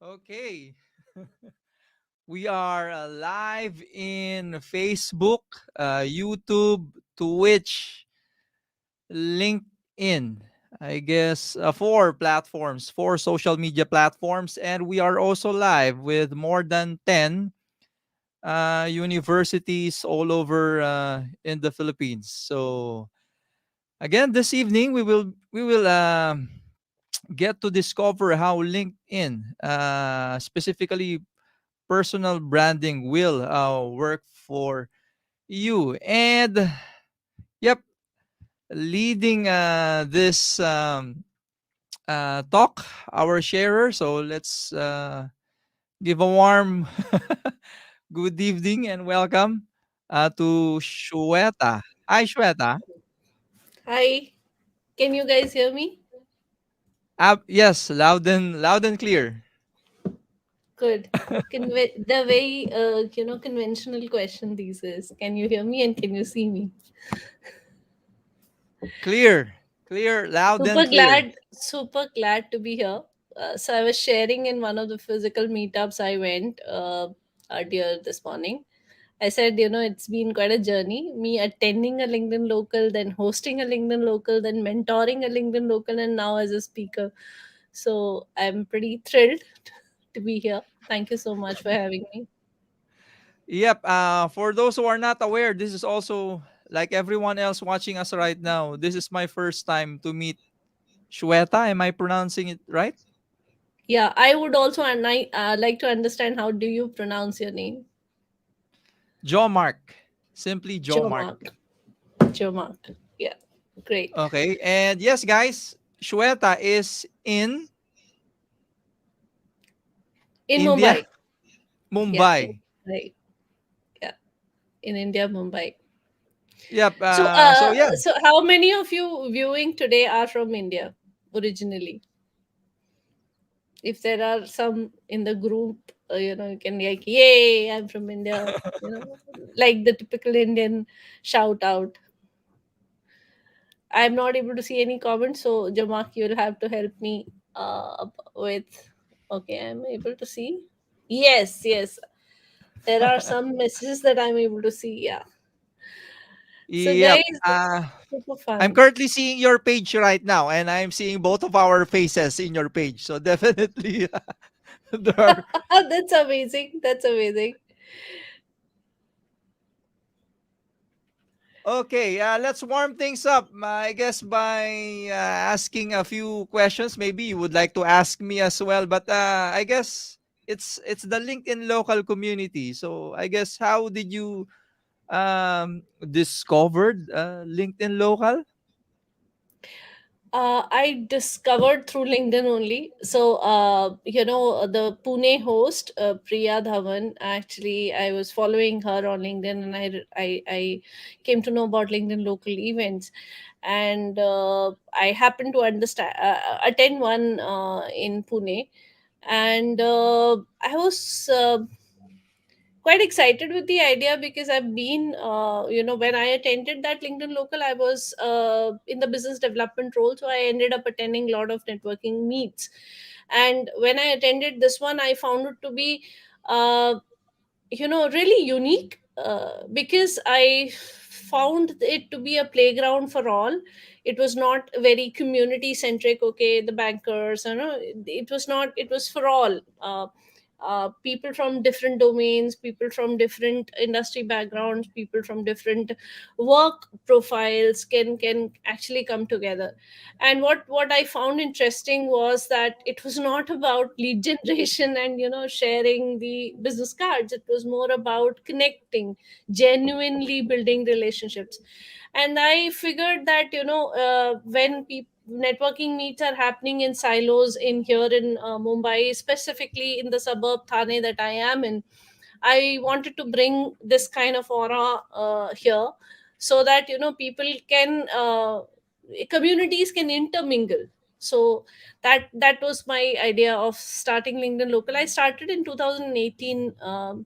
Okay. We are live in Facebook, YouTube, Twitch, LinkedIn. I guess four platforms, four social media platforms. And we are also live with more than 10 universities all over in the Philippines. So, again, this evening we will get to discover how LinkedIn, specifically personal branding, will work for you. And yep, leading this talk, our sharer. So let's give a warm good evening and welcome to Shweta. Hi, Shweta. Hi, can you guys hear me? Yes, loud and clear. Good. The very conventional question these is, can you hear me and can you see me? Clear, loud and clear. Super glad to be here. So I was sharing in one of the physical meetups I went earlier this morning. I said, it's been quite a journey. Me attending a LinkedIn local, then hosting a LinkedIn local, then mentoring a LinkedIn local, and now as a speaker. So I'm pretty thrilled to be here. Thank you so much for having me. Yep. For those who are not aware, this is also like everyone else watching us right now. This is my first time to meet Shweta. Am I pronouncing it right? Yeah, I would also like to understand how do you pronounce your name? Joe Mark. Simply Joe Joe Mark. Mark. Joe Mark. Yeah, great. Okay. And yes, guys, Shweta is in In India, Mumbai. Yeah, Mumbai. right. Yeah, in India, Mumbai. Yep. So, So yeah, so how many of you viewing today are from India originally? If there are some in the group, you can be like, "Yay, I'm from India!" Like the typical Indian shout out. I'm not able to see any comments, so Jamak, you'll have to help me with. Okay, I'm able to see. Yes, yes. There are some messages that I'm able to see. Yeah. So, yep. guys, super I'm fun. currently seeing your page right now, and I'm seeing both of our faces in your page. So definitely, there are. That's amazing. That's amazing. Okay, let's warm things up. I guess by asking a few questions, maybe you would like to ask me as well. But I guess it's the LinkedIn local community. So I guess how did you discovered LinkedIn local? I discovered through LinkedIn only. So, the Pune host, Priya Dhawan, actually, I was following her on LinkedIn and I came to know about LinkedIn local events. And I happened to attend one in Pune. And I was quite excited with the idea because I've been, when I attended that LinkedIn local, I was in the business development role. So I ended up attending a lot of networking meets. And when I attended this one, I found it to be, uh, really unique because I found it to be a playground for all. It was not very community centric. Okay, the bankers, it was not. It was for all. People from different domains, people from different industry backgrounds, people from different work profiles can actually come together. And what I found interesting was that it was not about lead generation and sharing the business cards. It was more about connecting, genuinely building relationships. And I figured that when people networking meets are happening in silos in here in Mumbai, specifically in the suburb Thane that I am in, I wanted to bring this kind of aura here, so that people can communities can intermingle. So that was my idea of starting LinkedIn local. I started in 2018, Mm.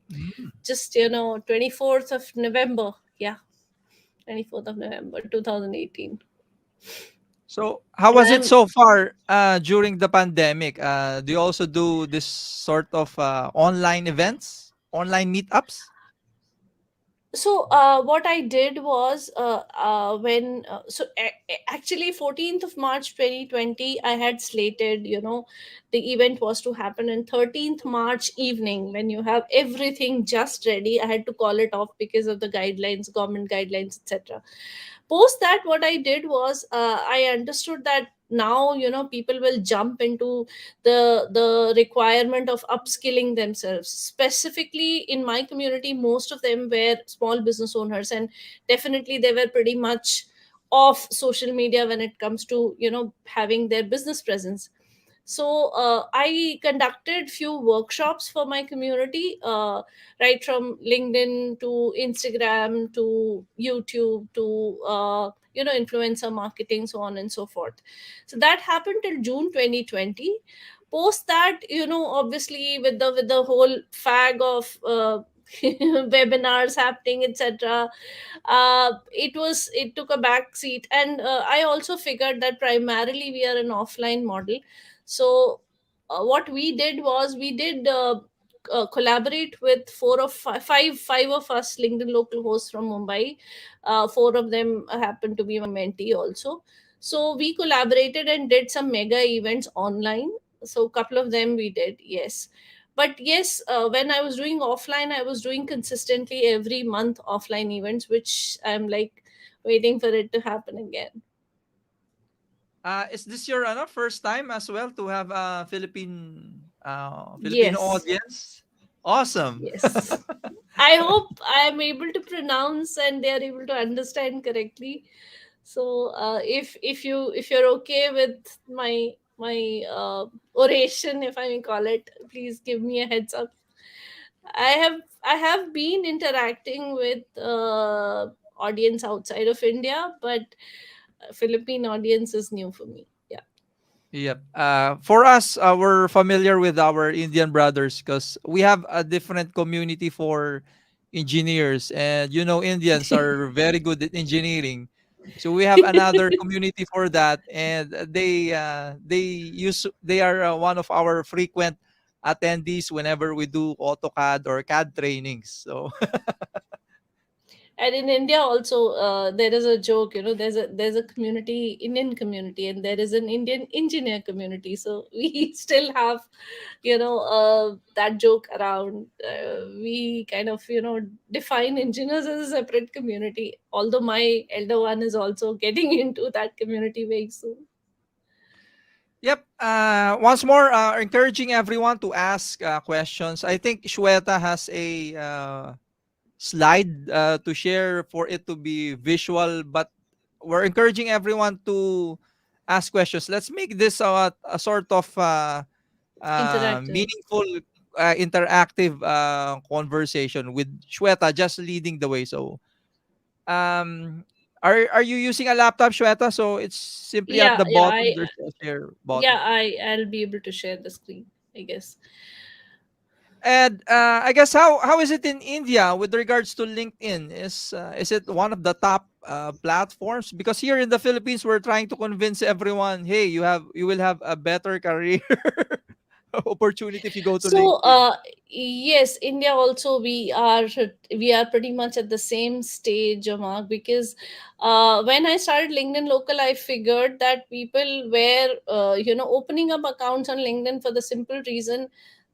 just 24th of November. Yeah, 24th of November 2018. So, how And was it I'm so far during the pandemic? Do you also do this sort of online events, online meetups? so what I did was when so actually 14th of March 2020 I had slated, the event was to happen on 13th March evening, when you have everything just ready. I had to call it off because of the guidelines, government guidelines, etc. Post that, what I did was, I understood that now, people will jump into the requirement of upskilling themselves. Specifically in my community, most of them were small business owners, and definitely they were pretty much off social media when it comes to having their business presence. So I conducted few workshops for my community, right from LinkedIn to Instagram to YouTube to influencer marketing, so on and so forth. So that happened till June 2020. Post that, obviously with the whole fag of webinars happening, etc. It took a back seat, and I also figured that primarily we are an offline model. So what we did was, we did collaborate with five of us LinkedIn local hosts from Mumbai. Four of them happened to be my mentee also. So we collaborated and did some mega events online. So a couple of them we did, yes. But yes, when I was doing offline, I was doing consistently every month offline events, which I'm like waiting for it to happen again. Is this your first time as well to have a Filipino Yes, audience? Awesome. yes. I hope I am able to pronounce and they are able to understand correctly. So if you're okay with my oration, if I may call it, please give me a heads up. I have been interacting with audience outside of India, but Philippine audience is new for me. Yeah. Yep. For us, we're familiar with our Indian brothers because we have a different community for engineers, and Indians are very good at engineering. So we have another community for that, and they are one of our frequent attendees whenever we do AutoCAD or CAD trainings. So And in India also, there is a joke, there's a community, Indian community, and there is an Indian engineer community. So we still have that joke around. We kind of define engineers as a separate community, although my elder one is also getting into that community very soon. yep. Once more, encouraging everyone to ask questions. I think Shweta has a slide to share for it to be visual, but we're encouraging everyone to ask questions. Let's make this a sort of Interactive. meaningful, interactive conversation with Shweta just leading the way. So, are you using a laptop, Shweta? So it's simply at Yeah, the yeah, bottom. There's a share yeah, button. I'll be able to share the screen, I guess. And I guess how is it in India with regards to LinkedIn? Is it one of the top platforms? Because here in the Philippines, we're trying to convince everyone, hey, you will have a better career opportunity if you go to So, LinkedIn. yes, India also, we are pretty much at the same stage, Mark, because when I started LinkedIn Local, I figured that people were opening up accounts on LinkedIn for the simple reason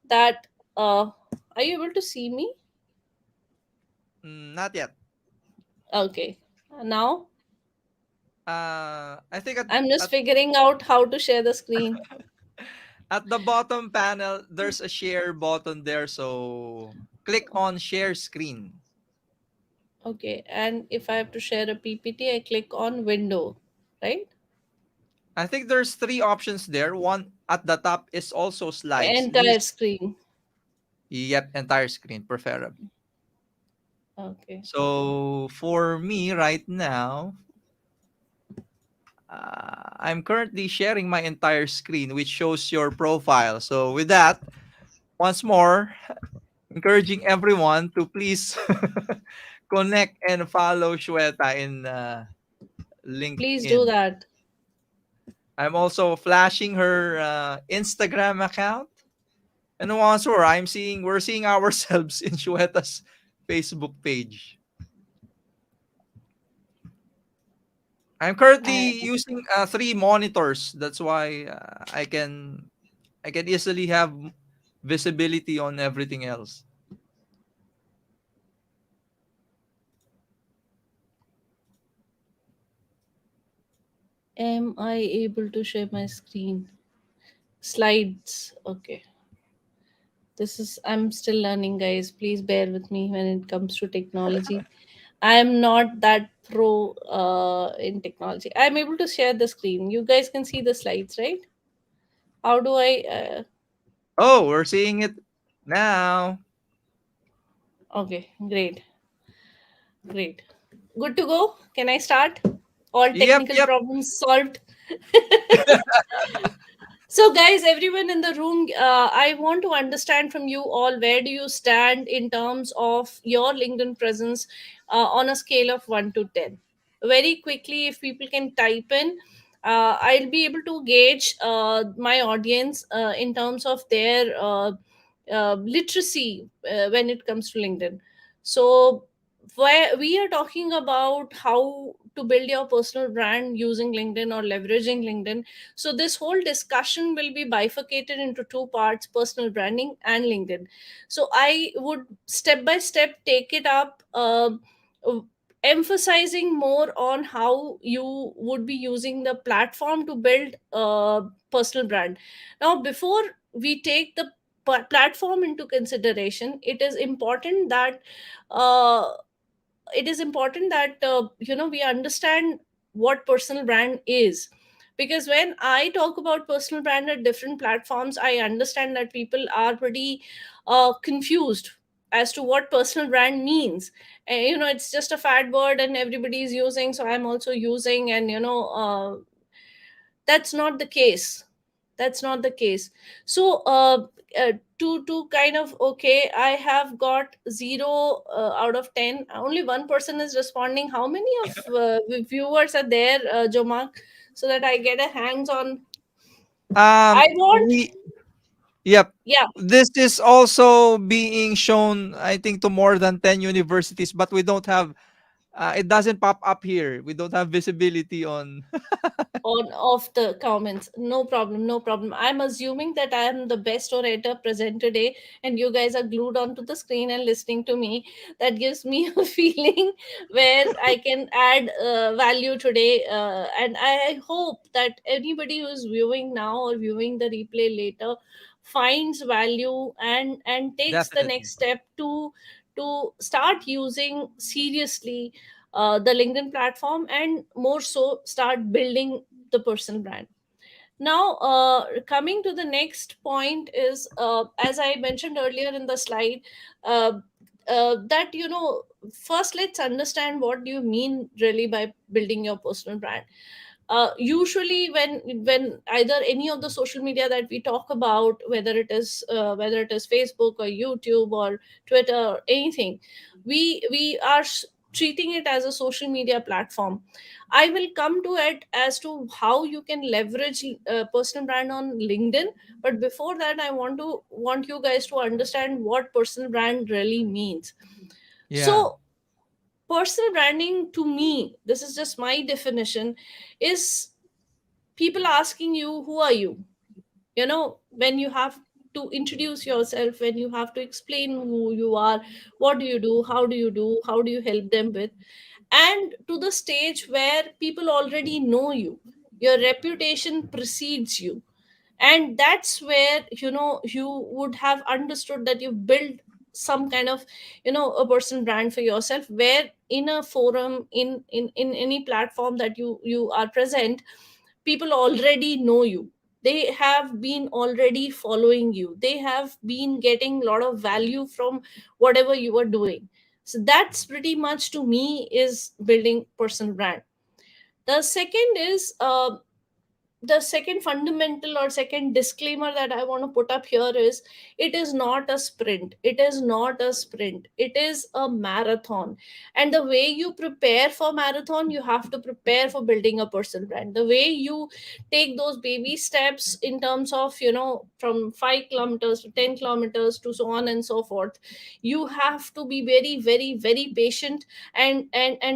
that are you able to see me? Not yet. Okay, now I think I'm just at figuring out how to share the screen. at the bottom panel, there's a share button there. So click on share screen. Okay, and if I have to share a PPT, I click on window, right? I think there's three options there. One at the top is also slides. Entire screen. Yep, entire screen, preferably. Okay. So for me right now, I'm currently sharing my entire screen, which shows your profile. So with that, once more, encouraging everyone to please connect and follow Shweta in Please do LinkedIn. that. I'm also flashing her Instagram account. And once more, we're seeing ourselves in Shweta's Facebook page. I'm I, currently using three monitors. That's why I can easily have visibility on everything else. am I able to share my screen? Slides. Okay. This is, I'm still learning, guys. Please bear with me when it comes to technology. I am not that pro in technology. I'm able to share the screen. You guys can see the slides, right? How do I? Oh, we're seeing it now. Okay, great, great. Good to go. Can I start? All Yep, technical yep. problems solved. So, guys, everyone in the room, I want to understand from you all, where do you stand in terms of your LinkedIn presence on a scale of 1 to 10? Very quickly, if people can type in, I'll be able to gauge my audience in terms of their literacy when it comes to LinkedIn. So, where we are talking about how to build your personal brand using LinkedIn or leveraging LinkedIn. So this whole discussion will be bifurcated into two parts: personal branding and LinkedIn. So I would step by step take it up, uh, emphasizing more on how you would be using the platform to build a personal brand. Now, before we take the platform into consideration, uh, it is important that we understand what personal brand is, because when I talk about personal brand at different platforms, I understand that people are pretty confused as to what personal brand means. It's just a fat word and everybody is using, so I'm also using, and that's not the case. That's not the case. So to kind of, okay, I have got 0 out of 10. Only one person is responding. How many of viewers are there, Jomak, so that I get a hands on? I want, We Yep. yeah. This is also being shown, I think, to more than 10 universities, but we don't have, it doesn't pop up here. We don't have visibility on. On of the comments, no problem, no problem. I'm assuming that I am the best orator present today, and you guys are glued onto the screen and listening to me. That gives me a feeling where I can add value today, and I hope that anybody who's viewing now or viewing the replay later finds value and takes the Definitely. next step to start using seriously the LinkedIn platform, and more so start building the personal brand. Now, coming to the next point is, as I mentioned earlier in the slide, uh, that first let's understand what do you mean really by building your personal brand. Usually, when either any of the social media that we talk about, whether it is Facebook or YouTube or Twitter or anything, we are treating it as a social media platform. I will come to it as to how you can leverage personal brand on LinkedIn. But before that, I want you guys to understand what personal brand really means. Yeah. So, personal branding to me, this is just my definition, is people asking you, who are you? When you have to introduce yourself, when you have to explain who you are, what do you do, how do you help them with, and to the stage where people already know you, your reputation precedes you. And that's where you would have understood that you've built some kind of a personal brand for yourself, where in a forum, in any platform that you are present, people already know you. They have been already following you. They have been getting a lot of value from whatever you are doing. So that's pretty much, to me, is building personal brand. The second is, the second fundamental or second disclaimer that I want to put up here is, it is not a sprint. It is not a sprint. It is a marathon. And the way you prepare for marathon, you have to prepare for building a personal brand. The way you take those baby steps in terms of, from 5 kilometers to 10 kilometers to so on and so forth, you have to be very, very, very patient and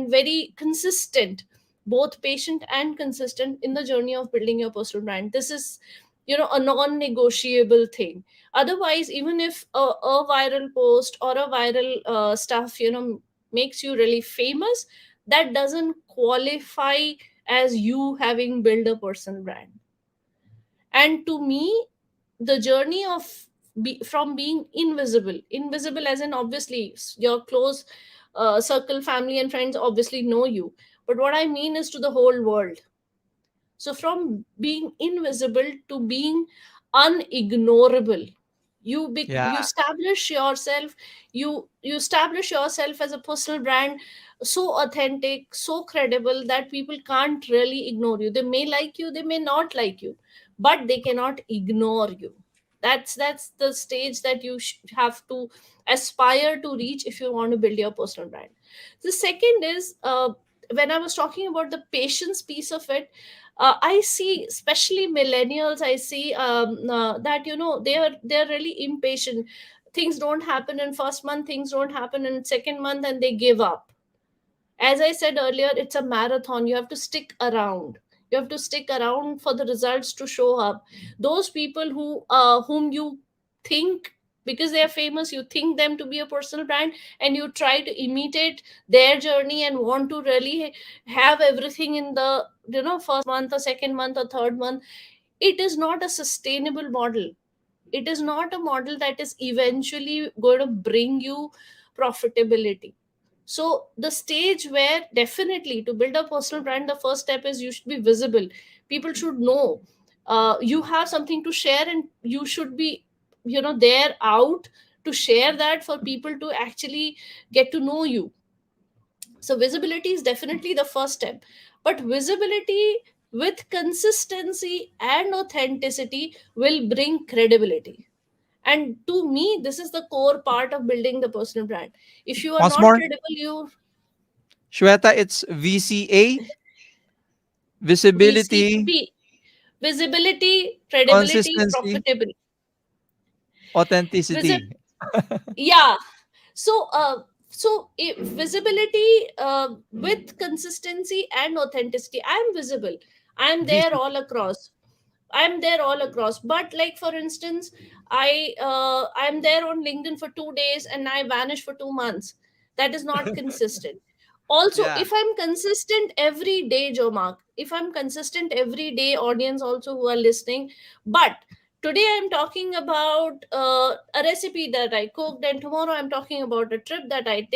very consistent, both patient and consistent in the journey of building your personal brand. This is, a non-negotiable thing. Otherwise, even if a viral post or a viral stuff, makes you really famous, that doesn't qualify as you having built a personal brand. And to me, the journey of from being invisible as in, obviously your close circle, family and friends obviously know you, but what I mean is to the whole world. So from being invisible to being unignorable, you Yeah. establish yourself. You establish yourself as a personal brand, so authentic, so credible, that people can't really ignore you. They may like you, they may not like you, but they cannot ignore you. That's the stage that you have to aspire to reach if you want to build your personal brand. The second is, when I was talking about the patience piece of it, I see, especially millennials, I see that, they're really impatient. Things don't happen in first month, things don't happen in second month, and they give up. As I said earlier, it's a marathon. You have to stick around. You have to stick around for the results to show up. Those people whom you think, because they are famous, you think them to be a personal brand, and you try to imitate their journey and want to really have everything in the, first month or second month or third month. It is not a sustainable model. It is not a model that is eventually going to bring you profitability. So the stage where, definitely, to build a personal brand, the first step is you should be visible. People should know you have something to share, and you should be, there out to share that for people to actually get to know you. So visibility is definitely the first step, but visibility with consistency and authenticity will bring credibility. And to me, this is the core part of building the personal brand. If you are Once not more, credible, you Shweta, it's VCA, visibility, VCB, visibility, credibility, consistency, profitability. Visi- authenticity. yeah. So visibility with consistency and authenticity. I am visible. I am there VC. all across. I'm there all across. But, like, for instance, I'm there on LinkedIn for 2 days and I vanish for 2 months. That is not consistent. Also, Yeah. if I'm consistent every day, Joe Mark, if I'm consistent every day, audience also who are listening, but today I'm talking about a recipe that I cooked, and tomorrow I'm talking about a trip that I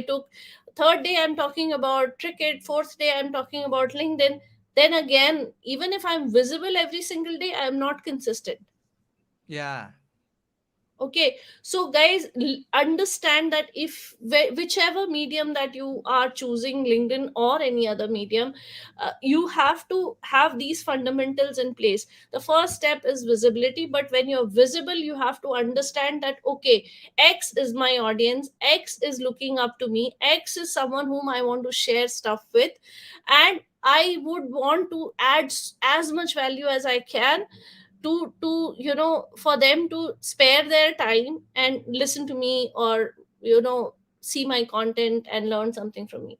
took. Third day I'm talking about cricket. Fourth day I'm talking about LinkedIn. Then again, even if I'm visible every single day, I'm not consistent. Yeah. Okay, so guys, understand that if whichever medium that you are choosing, LinkedIn or any other medium, you have to have these fundamentals in place. The first step is visibility, but when you're visible, you have to understand that, okay, X is my audience, X is looking up to me, X is someone whom I want to share stuff with, and I would want to add as much value as I can to for them to spare their time and listen to me, or see my content and learn something from me.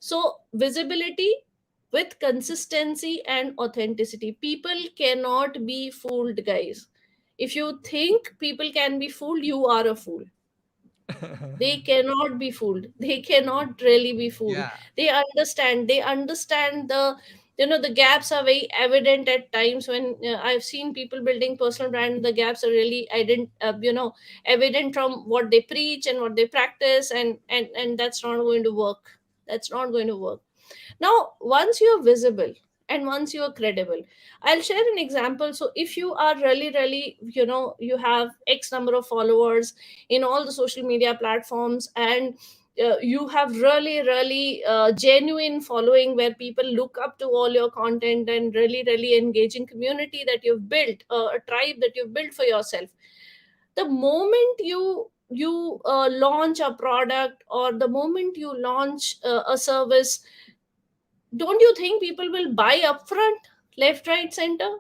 So visibility with consistency and authenticity. People cannot be fooled, guys. If you think people can be fooled, you are a fool. They cannot be fooled. They cannot really be fooled. Yeah. They understand the, the gaps are very evident at times. When I've seen people building personal brand, the gaps are really evident from what they preach and what they practice, and that's not going to work. That's not going to work. Now, once you're visible and once you're credible, I'll share an example. So if you are really, really, you have X number of followers in all the social media platforms, and you have really genuine following where people look up to all your content, and really engaging community that you've built, a tribe that you've built for yourself. The moment you launch a product, or the moment you launch a service, don't you think people will buy upfront, left, right, center?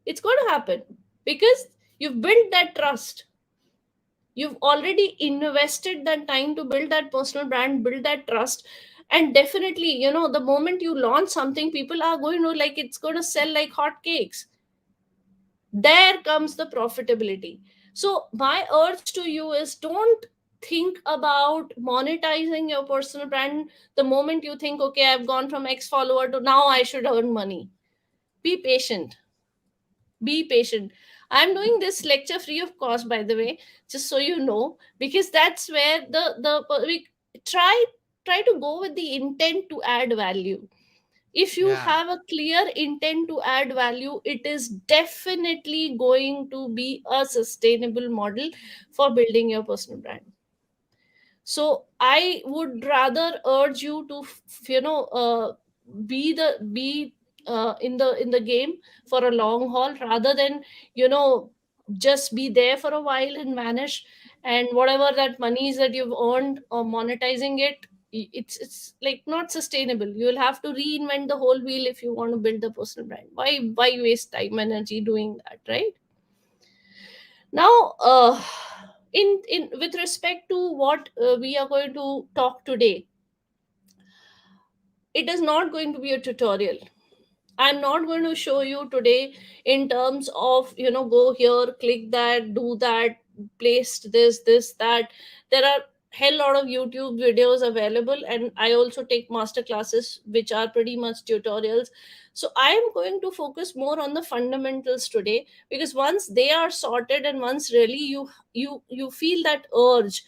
It's going to happen because you've built that trust. You've already invested that time to build that personal brand, build that trust. And definitely, the moment you launch something, people are going to like, it's going to sell like hotcakes. There comes the profitability. So my urge to you is, don't think about monetizing your personal brand the moment you think, okay, I've gone from X follower to now I should earn money. Be patient. Be patient. I'm doing this lecture free of cost, by the way, just so you know, because that's where we try try to go with the intent to add value. If you Yeah. have a clear intent to add value, it is definitely going to be a sustainable model for building your personal brand. So I would rather urge you to be in the game for a long haul, rather than you know just be there for a while and vanish, and whatever that monies that you've earned or monetizing it, it's like not sustainable. You'll have to reinvent the whole wheel if you want to build a personal brand. Why waste time energy doing that, right? Now, in with respect to what we are going to talk today, it is not going to be a tutorial. I'm not going to show you today in terms of, go here, click that, do that, place this, that. There are hell lot of YouTube videos available, and I also take master classes which are pretty much tutorials. So I am going to focus more on the fundamentals today, because once they are sorted, and once really you feel that urge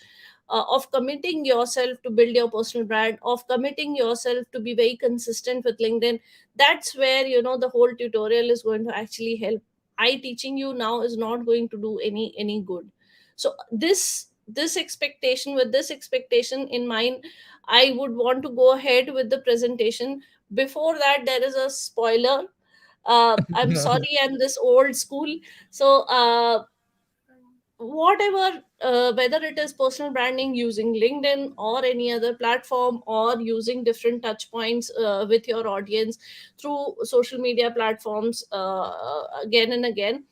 of committing yourself to build your personal brand, of committing yourself to be very consistent with LinkedIn, that's where the whole tutorial is going to actually help. I teaching you now is not going to do any good. So this expectation, with this expectation in mind, I would want to go ahead with the presentation. Before that, there is a spoiler. I'm sorry, I'm this old school. So whatever, whether it is personal branding using LinkedIn or any other platform, or using different touch points with your audience through social media platforms, again and again,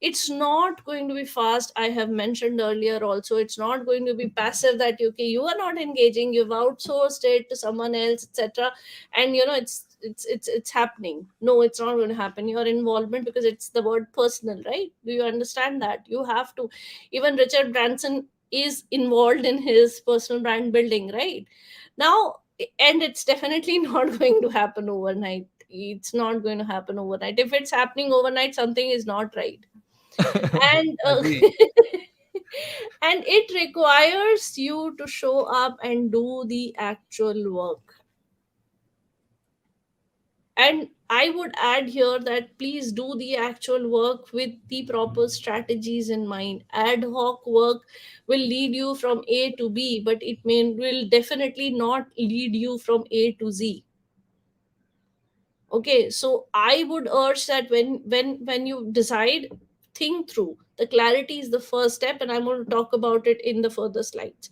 it's not going to be fast. I have mentioned earlier also, it's not going to be passive, that okay, you are not engaging, you've outsourced it to someone else, etc., and it's happening. No, it's not going to happen. Your involvement, because it's the word personal, right? Do you understand that you have to, even Richard Branson is involved in his personal brand building right now. And it's definitely not going to happen overnight. It's not going to happen overnight. If it's happening overnight, something is not right. And Agree. and it requires you to show up and do the actual work. And I would add here that please do the actual work with the proper strategies in mind. Ad hoc work will lead you from A to B, but will definitely not lead you from A to Z. Okay, so I would urge that when you decide, think through. The clarity is the first step, and I'm going to talk about it in the further slides.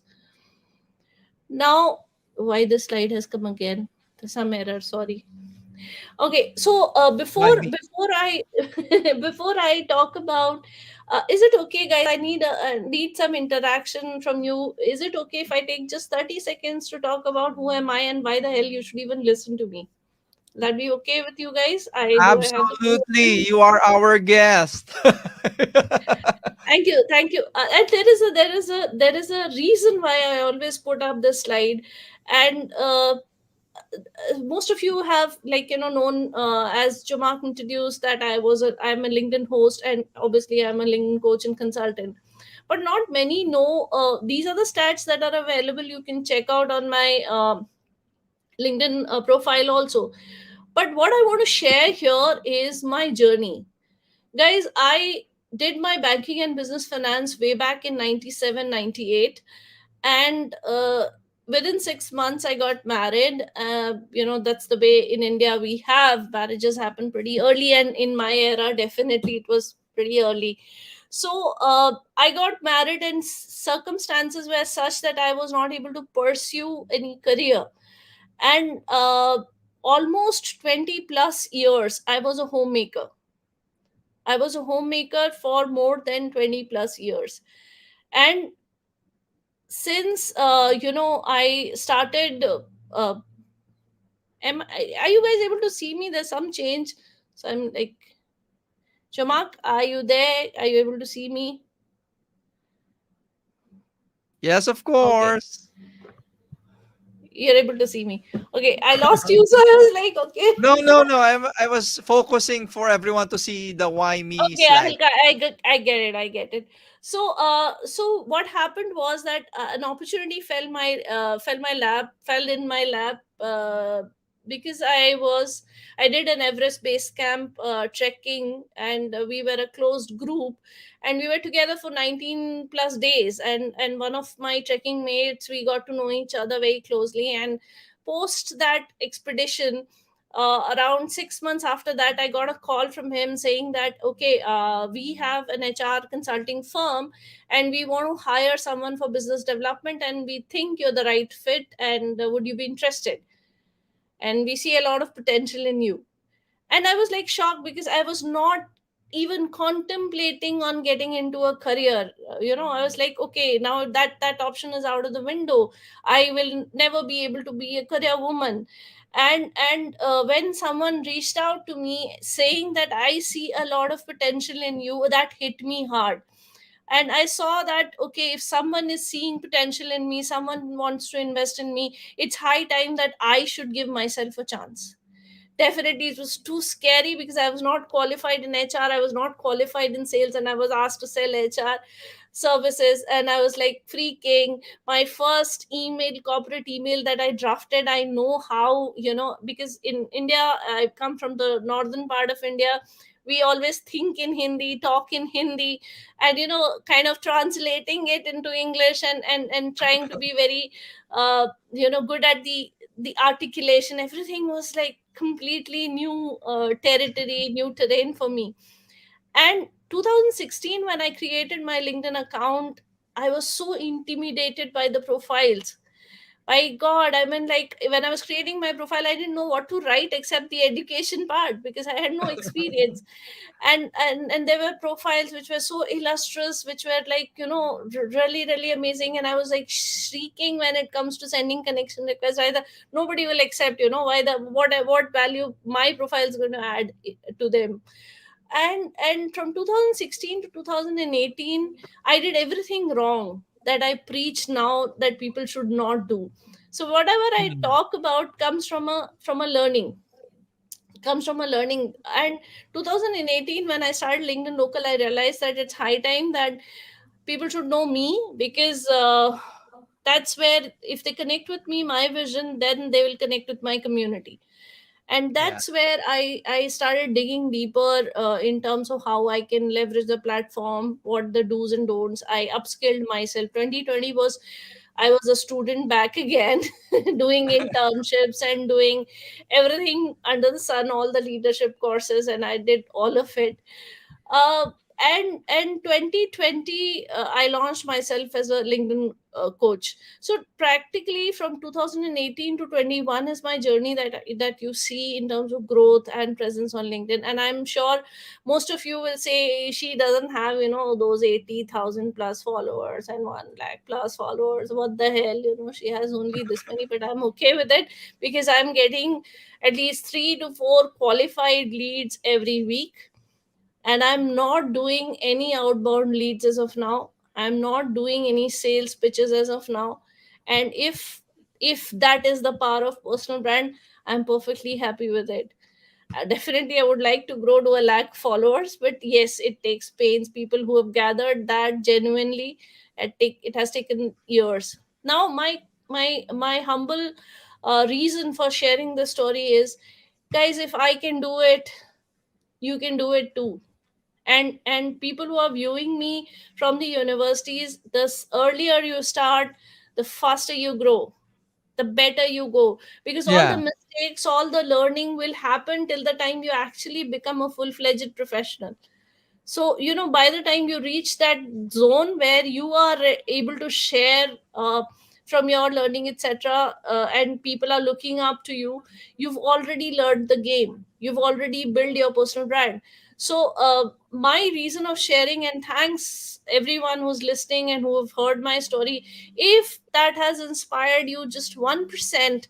Now, why the slide has come again? There's some error, sorry. Okay, so Might be. before I before I talk about, is it okay, guys? I need some interaction from you. Is it okay if I take just 30 seconds to talk about who am I and why the hell you should even listen to me? That be okay with you guys? I have the floor open? Absolutely. You are our guest. Thank you. And there is a reason why I always put up this slide, and most of you have, like, known, as Jamak introduced, that I'm a LinkedIn host, and obviously I'm a LinkedIn coach and consultant. But not many know, these are the stats that are available. You can check out on my LinkedIn profile also. But what I want to share here is my journey. Guys, I did my banking and business finance way back in 97, 98, and within 6 months I got married. That's the way in India we have marriages happen pretty early, and in my era definitely it was pretty early. So I got married, and circumstances were such that I was not able to pursue any career. And almost 20 plus years I was a homemaker for more than 20 plus years. And since I started are you guys able to see me? There's some change. So I'm like, Shamak, are you there? Are you able to see me? Yes, of Okay, course. you're able to see me. Okay, I lost you, so I was like, okay. No, no, no. I was focusing for everyone to see the why me Okay, slide. I get it. So what happened was that an opportunity fell in my lap, because I did an Everest base camp trekking, and we were a closed group, and we were together for 19 plus days, and one of my trekking mates, we got to know each other very closely. And post that expedition, around 6 months after that, I got a call from him saying that, okay, we have an HR consulting firm, and we want to hire someone for business development, and we think you're the right fit, and would you be interested? And we see a lot of potential in you. And I was like shocked, because I was not even contemplating on getting into a career. I was like, okay, now that option is out of the window. I will never be able to be a career woman. And when someone reached out to me saying that I see a lot of potential in you, that hit me hard. And I saw that, okay, if someone is seeing potential in me, someone wants to invest in me, it's high time that I should give myself a chance. Definitely it was too scary, because I was not qualified in HR, I was not qualified in sales, and I was asked to sell HR services. And I was like freaking. My first email, corporate email that I drafted, I know how, because in India, I come from the northern part of India, we always think in Hindi, talk in Hindi, and kind of translating it into English, and trying to be very good at the articulation. Everything was like completely new territory, new terrain for me. And 2016, when I created my LinkedIn account, I was so intimidated by the profiles. My God, I mean, like when I was creating my profile, I didn't know what to write except the education part, because I had no experience. And there were profiles which were so illustrious, which were like, really, really amazing. And I was like shrieking when it comes to sending connection requests. Either nobody will accept, why the what value my profile is going to add to them. And from 2016 to 2018, I did everything wrong that I preach now that people should not do. So whatever I Mm. talk about comes from a learning. And 2018, when I started LinkedIn Local, I realized that it's high time that people should know me, because that's where, if they connect with me, my vision, then they will connect with my community. And Yeah. that's where I started digging deeper in terms of how I can leverage the platform, what the do's and don'ts. I upskilled myself. 2020 was, I was a student back again, doing internships and doing everything under the sun, all the leadership courses, and I did all of it. uh, and 2020, I launched myself as a LinkedIn coach. So practically from 2018 to 21 is my journey that you see in terms of growth and presence on LinkedIn. And I'm sure most of you will say she doesn't have, those 80,000 plus followers and 1 lakh plus followers. What the hell, she has only this many. But I'm okay with it, because I'm getting at least 3 to 4 qualified leads every week, and I'm not doing any outbound leads as of now. I'm not doing any sales pitches as of now. And if that is the power of personal brand, I'm perfectly happy with it. Definitely I would like to grow to a lakh followers, but yes, it takes pains. People who have gathered that genuinely, it has taken years. Now my humble reason for sharing the story is, guys, if I can do it, you can do it too. And people who are viewing me from the universities, the earlier you start, the faster you grow. the better you go, because all the Yeah. mistakes, all the learning will happen till the time you actually become a full-fledged professional. So by the time you reach that zone where you are able to share from your learning, etc., and people are looking up to you, you've already learned the game, you've already built your personal brand. So my reason of sharing, and thanks everyone who's listening and who have heard my story, if that has inspired you just 1%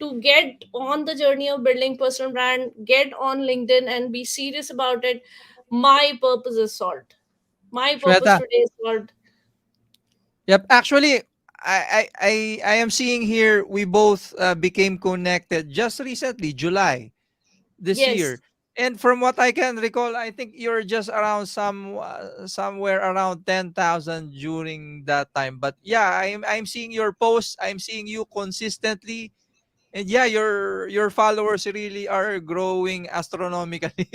to get on the journey of building personal brand, get on LinkedIn and be serious about it, my purpose is solved. My purpose Shweta. today is solved. Yep. Actually, I am seeing here we both became connected just recently, July this Yes. year. And from what I can recall, I think you're just around somewhere around 10,000 during that time. But yeah, I'm seeing your posts. I'm seeing you consistently, and yeah, your followers really are growing astronomically.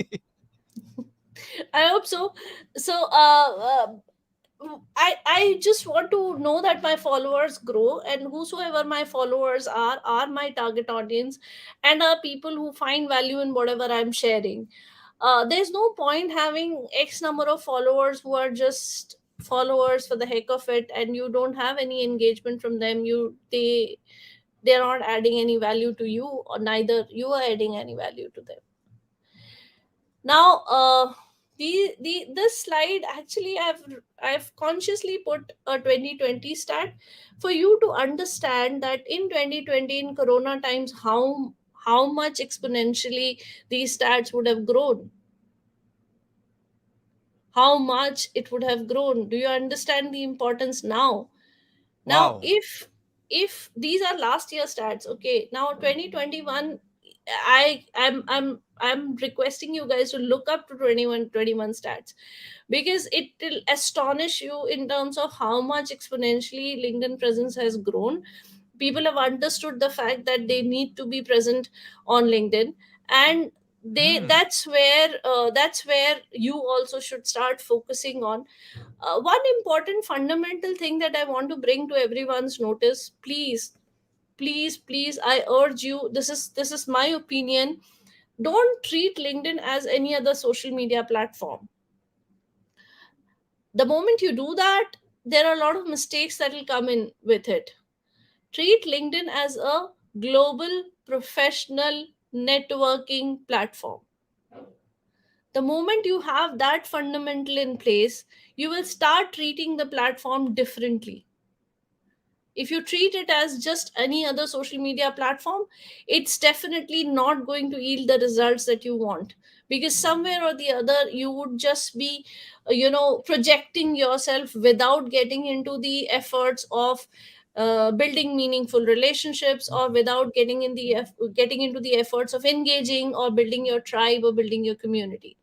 I hope so. So I just want to know that my followers grow, and whosoever my followers are my target audience, and are people who find value in whatever I'm sharing. There's no point having X number of followers who are just followers for the heck of it, and you don't have any engagement from them. They're not adding any value to you, or neither you are adding any value to them. Now the this slide, actually, I've consciously put a 2020 stat for you to understand that in 2020, in corona times, how much exponentially these stats would have grown, how much it would have grown. Do you understand the importance now? Now, Wow. if these are last year stats, okay, now 2021, I'm requesting you guys to look up to 21 stats, because it will astonish you in terms of how much exponentially LinkedIn presence has grown. People have understood the fact that they need to be present on LinkedIn, and they Mm. that's where you also should start focusing on. One important fundamental thing that I want to bring to everyone's notice, please, please, please, I urge you, this is my opinion. Don't treat LinkedIn as any other social media platform. The moment you do that, there are a lot of mistakes that will come in with it. Treat LinkedIn as a global professional networking platform. The moment you have that fundamental in place, you will start treating the platform differently. If you treat it as just any other social media platform, it's definitely not going to yield the results that you want, because somewhere or the other you would just be projecting yourself without getting into the efforts of building meaningful relationships, or without getting into the efforts of engaging or building your tribe or building your community.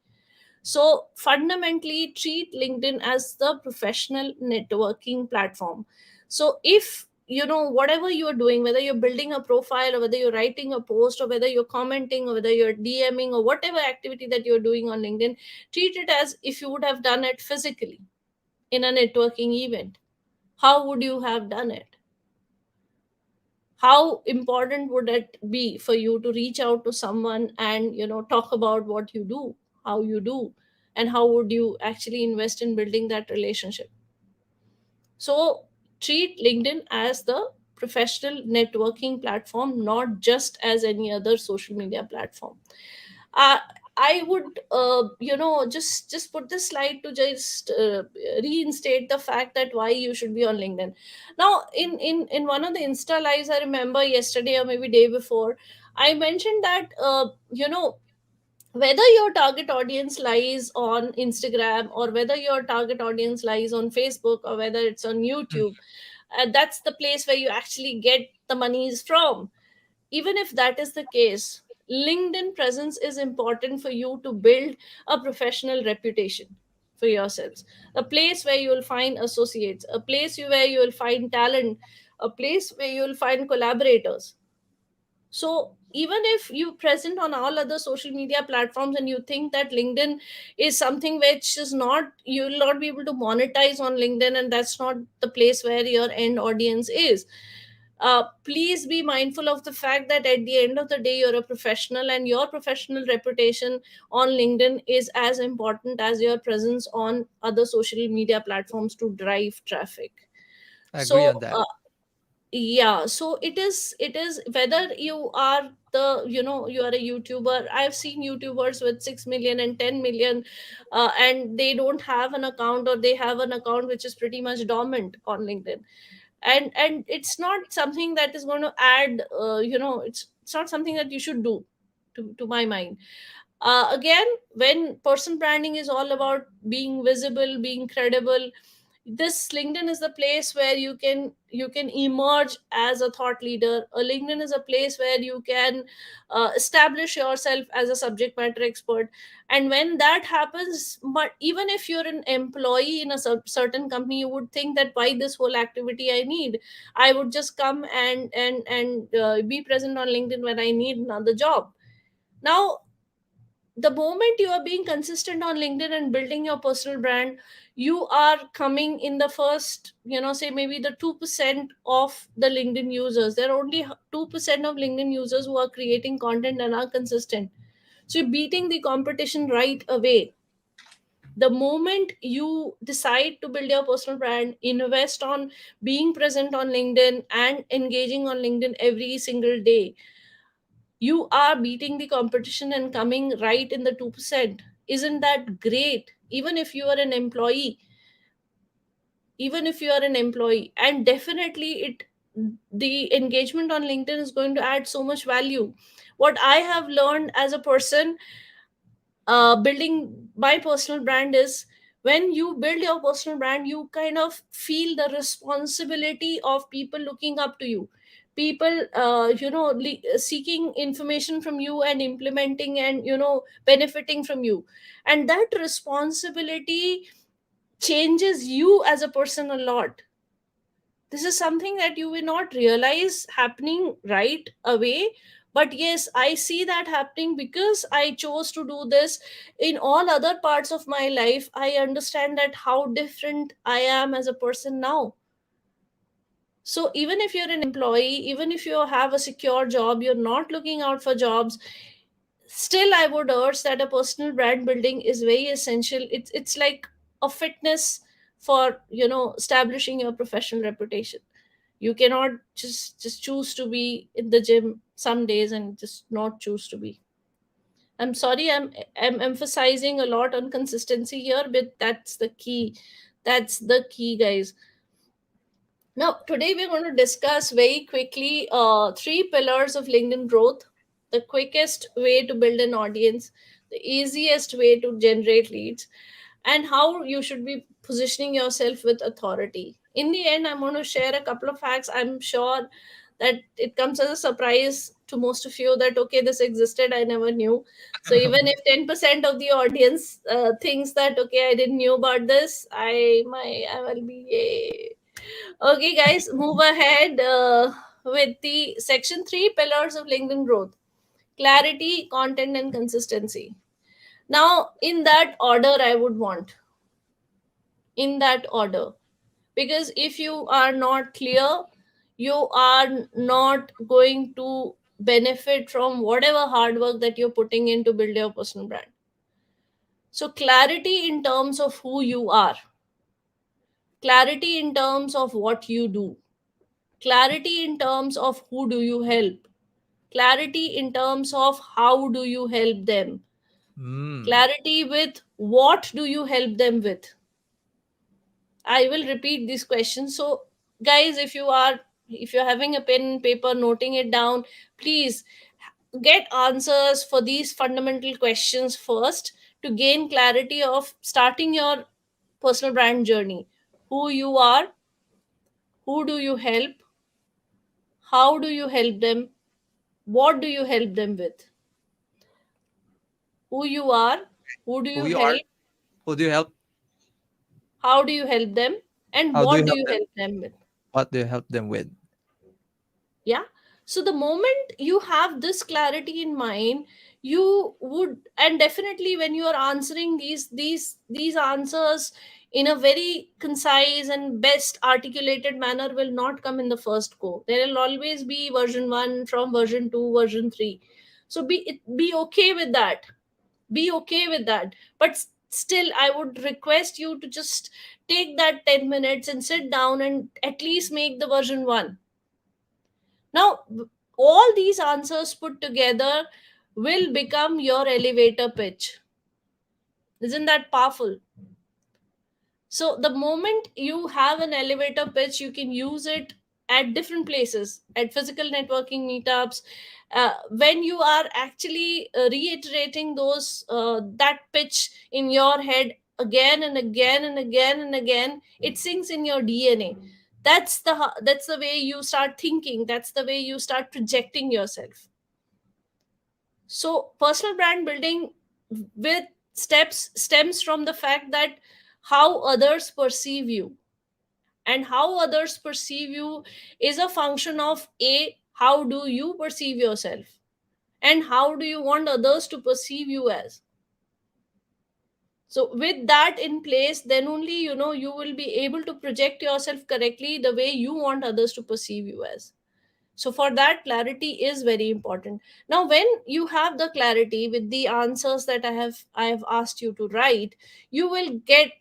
So fundamentally, treat LinkedIn as the professional networking platform. So if whatever you're doing, whether you're building a profile, or whether you're writing a post, or whether you're commenting, or whether you're DMing, or whatever activity that you're doing on LinkedIn, treat it as if you would have done it physically in a networking event. How would you have done it? How important would it be for you to reach out to someone and talk about what you do, how you do, and how would you actually invest in building that relationship? So treat LinkedIn as the professional networking platform, not just as any other social media platform. uh, I would just put this slide to just reinstate the fact that why you should be on LinkedIn. Now, in one of the Insta lives, I remember yesterday or maybe day before, I mentioned that whether your target audience lies on Instagram, or whether your target audience lies on Facebook, or whether it's on Mm. YouTube, that's the place where you actually get the monies from. Even if that is the case, LinkedIn presence is important for you to build a professional reputation for yourselves. A place where you will find associates, a place where you will find talent, a place where you will find collaborators. So even if you present on all other social media platforms and you think that LinkedIn is something which is not, you will not be able to monetize on LinkedIn, and that's not the place where your end audience is, Please be mindful of the fact that at the end of the day, you're a professional, and your professional reputation on LinkedIn is as important as your presence on other social media platforms to drive traffic. I agree So on that. yeah, so it is whether you are the, you are a YouTuber. I've seen YouTubers with 6 million and 10 million, and they don't have an account, or they have an account which is pretty much dormant on LinkedIn. And it's not something that is going to add, it's not something that you should do, to my mind. Again, when person branding is all about being visible, being credible, this LinkedIn is the place where you can emerge as a thought leader. A LinkedIn is a place where you can establish yourself as a subject matter expert. And when that happens, but even if you're an employee in a certain company, you would think that why this whole activity I need, I would just come and be present on LinkedIn when I need another job. Now, the moment you are being consistent on LinkedIn and building your personal brand, you are coming in the first, say maybe the 2% of the LinkedIn users. There are only 2% of LinkedIn users who are creating content and are consistent. So you're beating the competition right away. The moment you decide to build your personal brand, invest on being present on LinkedIn and engaging on LinkedIn every single day, you are beating the competition and coming right in the 2%. Isn't that great? Even if you are an employee, and definitely it the engagement on LinkedIn is going to add so much value. What I have learned as a person, building my personal brand, is when you build your personal brand, you kind of feel the responsibility of people looking up to you, people seeking information from you and implementing and benefiting from you. And that responsibility changes you as a person a lot. This is something that you will not realize happening right away, but yes, I see that happening because I chose to do this. In all other parts of my life, I understand that how different I am as a person now. So even if you're an employee, even if you have a secure job, you're not looking out for jobs, still I would urge that a personal brand building is very essential. It's like a fitness for establishing your professional reputation. You cannot just choose to be in the gym some days and just not choose to be. I'm sorry, I'm emphasizing a lot on consistency here, but that's the key. That's the key, guys. Now, today we're going to discuss very quickly three pillars of LinkedIn growth: the quickest way to build an audience, the easiest way to generate leads, and how you should be positioning yourself with authority. In the end, I'm going to share a couple of facts. I'm sure that it comes as a surprise to most of you that, okay, this existed, I never knew. So even if 10% of the audience thinks that, okay, I didn't knew about this, I will be, yay. Okay, guys, move ahead with the section 3 pillars of LinkedIn growth: clarity, content, and consistency. Now, in that order, I would want, in that order, because if you are not clear, you are not going to benefit from whatever hard work that you're putting in to build your personal brand. So, clarity in terms of who you are, clarity in terms of what you do, clarity in terms of who do you help, clarity in terms of how do you help them, Mm. clarity with what do you help them with. I will repeat these questions. So, guys, if you're having a pen and paper, noting it down, please get answers for these fundamental questions first to gain clarity of starting your personal brand journey. Who you are, who do you help, how do you help them, what do you help them with? Who you are, who do Who you you are? help, Who do you help? how do you help them, and How do you what do help you them? help them with? What do you help them with? Yeah. So the moment you have this clarity in mind, you would, and definitely when you are answering these answers, in a very concise and best articulated manner will not come in the first go. There will always be version 1 from version 2, version 3. So be okay with that. Be okay with that. But still, I would request you to just take that 10 minutes and sit down and at least make the version 1. Now, all these answers put together will become your elevator pitch. Isn't that powerful? So the moment you have an elevator pitch, you can use it at different places, at physical networking meetups. When you are actually reiterating those that pitch in your head again and again and again and again, it sinks in your DNA. That's the way you start thinking. That's the way you start projecting yourself. So personal brand building with steps stems from the fact that how others perceive you, and how others perceive you is a function of a how do you perceive yourself, and how do you want others to perceive you as. So with that in place, then only you will be able to project yourself correctly the way you want others to perceive you as. So for that, clarity is very important. Now when you have the clarity with the answers that I have asked you to write, you will get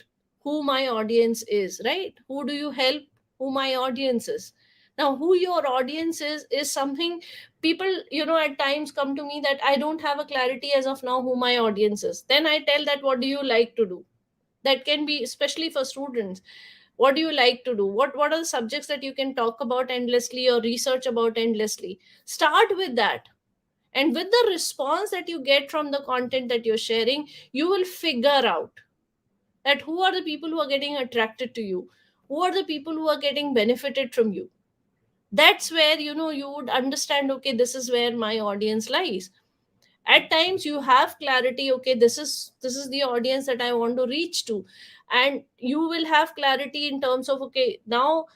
who my audience is, right? Who do you help? Who my audience is. Now who your audience is something people at times come to me that I don't have a clarity as of now who my audience is. Then I tell that what do you like to do. That can be especially for students. What do you like to do? What are the subjects that you can talk about endlessly or research about endlessly? Start with that. And with the response that you get from the content that you're sharing, you will figure out that who are the people who are getting attracted to you, who are the people who are getting benefited from you. That's where you would understand, okay, this is where my audience lies. At times you have clarity, okay, this is the audience that I want to reach to. And you will have clarity in terms of, okay, now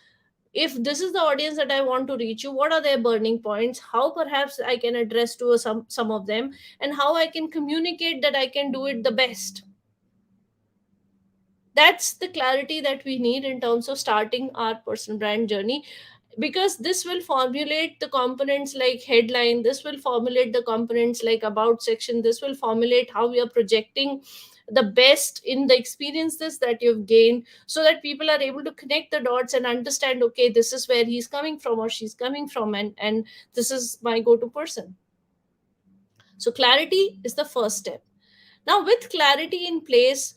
if this is the audience that I want to reach you, what are their burning points, how perhaps I can address to some of them, and how I can communicate that I can do it the best. That's the clarity that we need in terms of starting our personal brand journey, because this will formulate the components like headline, this will formulate the components like about section, this will formulate how we are projecting the best in the experiences that you've gained, so that people are able to connect the dots and understand, okay, this is where he's coming from or she's coming from, and this is my go-to person. So clarity is the first step. Now with clarity in place,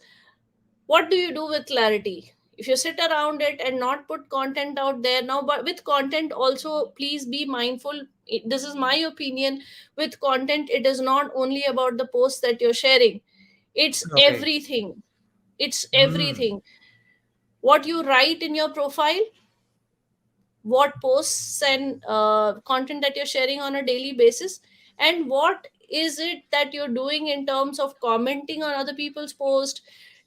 what do you do with clarity? If you sit around it and not put content out there now, but with content also, please be mindful. This is my opinion. With content, it is not only about the posts that you're sharing, it's Okay. everything. It's Mm. everything. What you write in your profile, what posts and content that you're sharing on a daily basis, and what is it that you're doing in terms of commenting on other people's posts,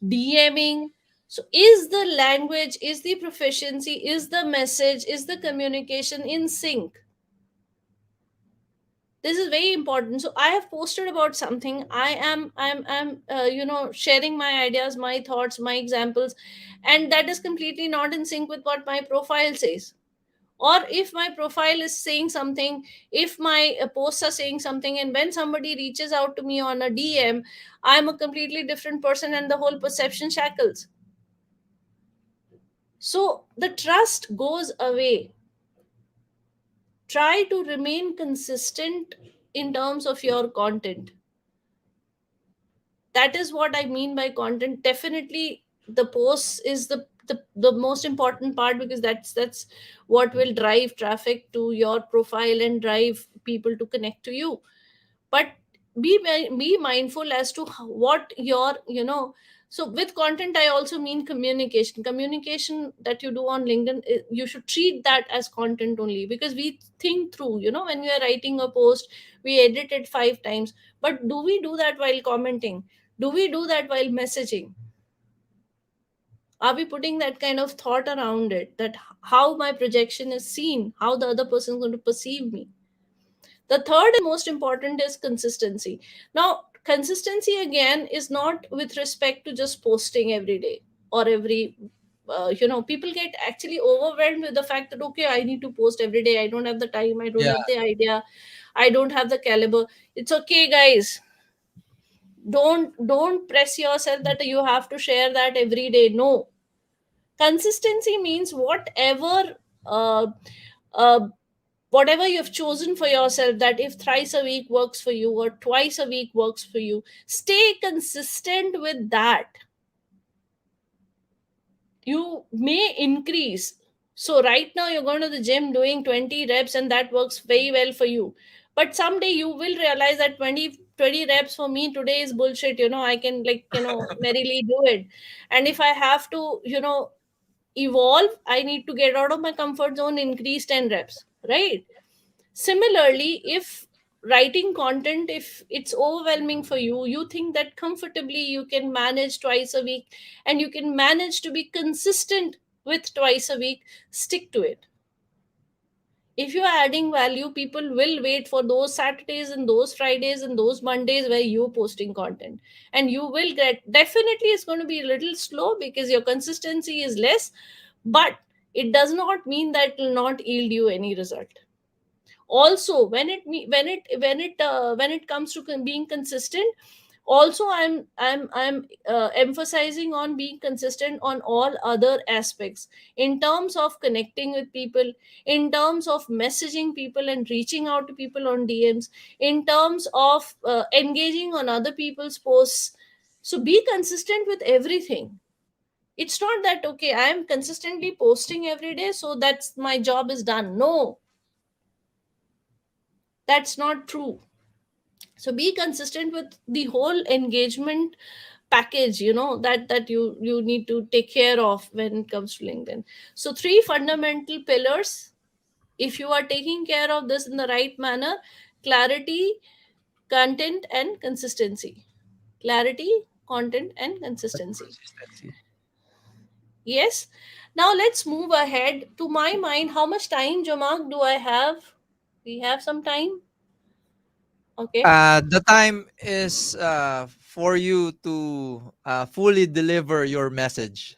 DMing. So is the language, is the proficiency, is the message, is the communication in sync? This is very important. So I have posted about something, I'm sharing my ideas, my thoughts, my examples, and that is completely not in sync with what my profile says. Or if my profile is saying something, if my posts are saying something, and when somebody reaches out to me on a DM, I'm a completely different person and the whole perception shackles. So the trust goes away. Try to remain consistent in terms of your content. That is what I mean by content. Definitely the posts is the most important part, because that's what will drive traffic to your profile and drive people to connect to you. But be mindful as to what your so with content I also mean communication that you do on LinkedIn. You should treat that as content only, because we think through, when we are writing a post, we edit it 5 times. But do we do that while commenting? Do we do that while messaging? Are we putting that kind of thought around it, that how my projection is seen, how the other person is going to perceive me? The third and most important is consistency. Now, consistency again is not with respect to just posting every day. or every people get actually overwhelmed with the fact that, okay, I need to post every day, I don't have the time, I don't Yeah. have the idea, I don't have the caliber. It's okay, guys. Don't press yourself that you have to share that every day. No. Consistency means uh, uh, whatever you've chosen for yourself, that if thrice a week works for you or twice a week works for you, stay consistent with that. You may increase. So right now you're going to the gym doing 20 reps and that works very well for you, but someday you will realize that 20 reps for me today is bullshit. I can, like, merrily do it. And if I have to, evolve, I need to get out of my comfort zone, increase 10 reps, right? Similarly, if writing content, if it's overwhelming for you, you think that comfortably you can manage twice a week and you can manage to be consistent with twice a week, stick to it. If you're adding value, people will wait for those Saturdays and those Fridays and those Mondays where you're posting content. And you will get, definitely it's going to be a little slow because your consistency is less, but it does not mean that it will not yield you any result. Also, when it comes to being consistent, also I'm emphasizing on being consistent on all other aspects, in terms of connecting with people, in terms of messaging people and reaching out to people on DMs, in terms of engaging on other people's posts. So be consistent with everything. It's not that, okay, I am consistently posting every day, so that's my job is done. No, that's not true. So be consistent with the whole engagement package, that you need to take care of when it comes to LinkedIn. So three fundamental pillars, if you are taking care of this in the right manner: clarity, content, and consistency. Clarity, content, and consistency. Consistency. Yes. Now let's move ahead. To my mind, how much time, Jamak, do I have? We have some time. Okay. The time is for you to fully deliver your message.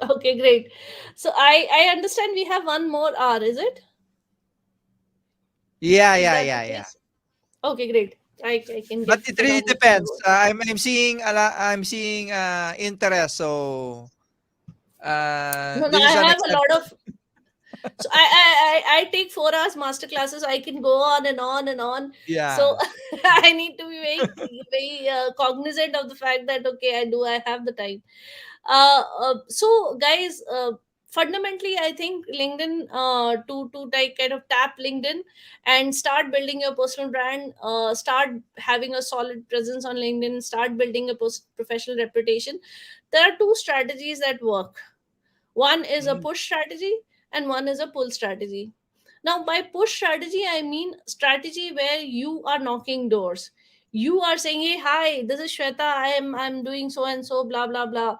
Okay, great. So I understand we have 1 more hour, is it? Yeah, Is yeah, that the yeah, yeah. case? Okay, great. I can But it get really on with my depends. work. I'm seeing I'm seeing interest. So No, no, this I is an have a exception. lot of. So I take 4 hours master classes. I can go on and on and on. So Yeah. I need to be very cognizant of the fact that, okay, I have the time. So guys, fundamentally, I think LinkedIn, to like kind of tap LinkedIn and start building your personal brand, start having a solid presence on LinkedIn, start building a professional reputation. There are two strategies that work. One is a Mhm. push strategy and one is a pull strategy. Now, by push strategy, I mean strategy where you are knocking doors. You are saying, hey, hi, this is Shweta. I'm doing so and so, blah blah blah.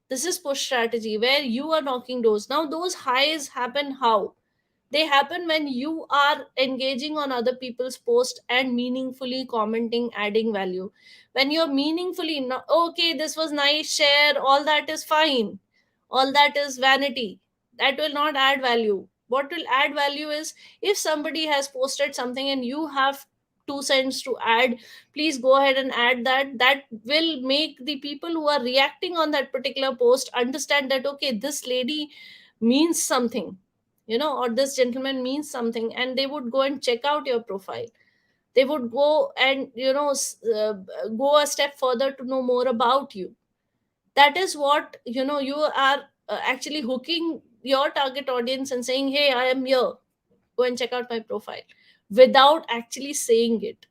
This is push strategy where you are knocking doors. Now, those highs happen how? They happen when you are engaging on other people's posts and meaningfully commenting, adding value. When you're meaningfully, not, okay, this was nice, share, all that is fine. All that is vanity. That will not add value. What will add value is if somebody has posted something and you have 2 cents to add, please go ahead and add that. That will make the people who are reacting on that particular post understand that, okay, this lady means something, or this gentleman means something, and they would go and check out your profile. They would go and, go a step further to know more about you. That is what, you are actually hooking your target audience and saying, hey, I am here, go and check out my profile, without actually saying it.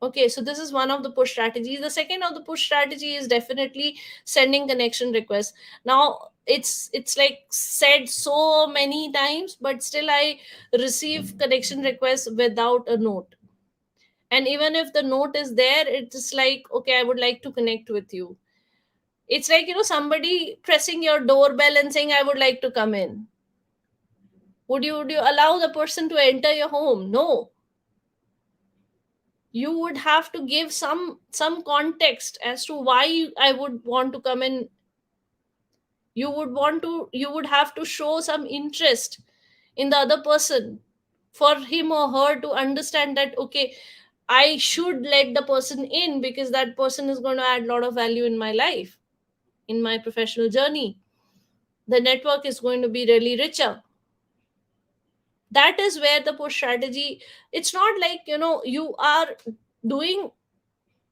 Okay, so this is one of the push strategies. The second of the push strategy is definitely sending connection requests. Now, it's like said so many times, but still I receive connection requests without a note. And even if the note is there, it's like, okay, I would like to connect with you. It's like, somebody pressing your doorbell and saying, I would like to come in. Would you allow the person to enter your home? No. You would have to give some context as to why I would want to come in. You would have to show some interest in the other person, for him or her to understand that, okay, I should let the person in because that person is going to add a lot of value in my life, in my professional journey. The network is going to be really richer. That is where the push strategy, it's not like, you are doing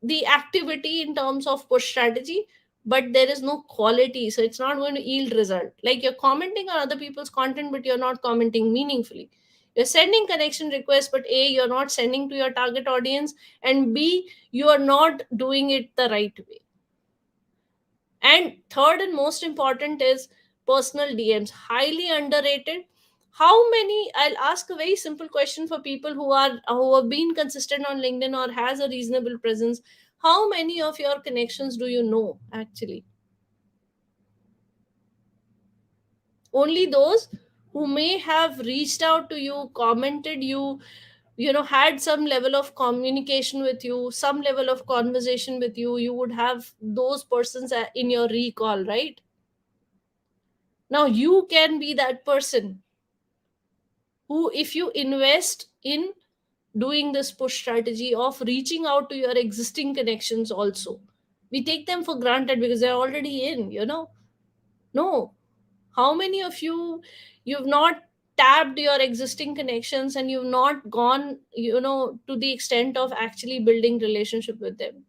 the activity in terms of push strategy, but there is no quality, so it's not going to yield result. Like, you're commenting on other people's content, but you're not commenting meaningfully. You're sending connection requests, but A, you're not sending to your target audience, and B, you are not doing it the right way. And third and most important is personal DMs, highly underrated. How many, I'll ask a very simple question for people who have been consistent on LinkedIn or has a reasonable presence. How many of your connections do you know actually? Only those who may have reached out to you, commented you, had some level of communication with you, some level of conversation with you. You would have those persons in your recall, right? Now you can be that person who, if you invest in doing this push strategy of reaching out to your existing connections also, we take them for granted because they're already in. No, how many of you, you've not tapped your existing connections and you've not gone, to the extent of actually building relationship with them?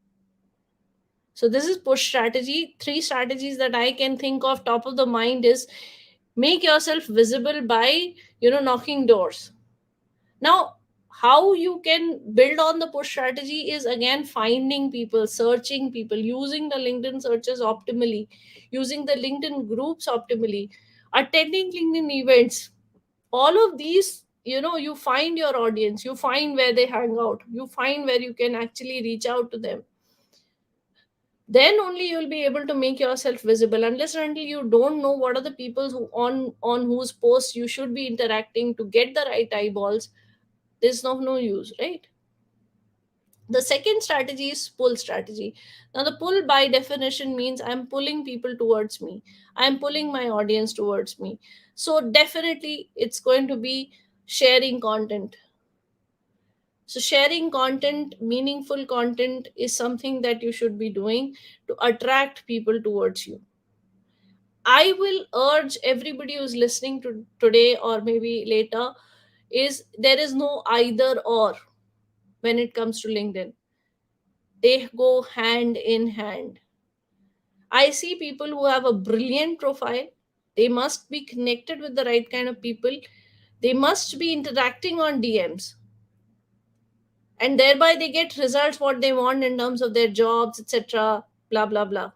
So this is push strategy. Three strategies that I can think of top of the mind is: make yourself visible by, knocking doors. Now, how you can build on the push strategy is, again, finding people, searching people, using the LinkedIn searches optimally, using the LinkedIn groups optimally, attending LinkedIn events. All of these, you find your audience, you find where they hang out, you find where you can actually reach out to them. Then only you'll be able to make yourself visible. Unless and until you don't know what are the people who on whose posts you should be interacting to get the right eyeballs, there's no use, right? The second strategy is pull strategy. Now, the pull by definition means I'm pulling people towards me, I'm pulling my audience towards me. So definitely it's going to be sharing content. So sharing content, meaningful content, is something that you should be doing to attract people towards you. I will urge everybody who's listening to today or maybe later, is there is no either or when it comes to LinkedIn. They go hand in hand. I see people who have a brilliant profile. They must be connected with the right kind of people. They must be interacting on DMs. And thereby they get results what they want in terms of their jobs, etc. Blah, blah, blah.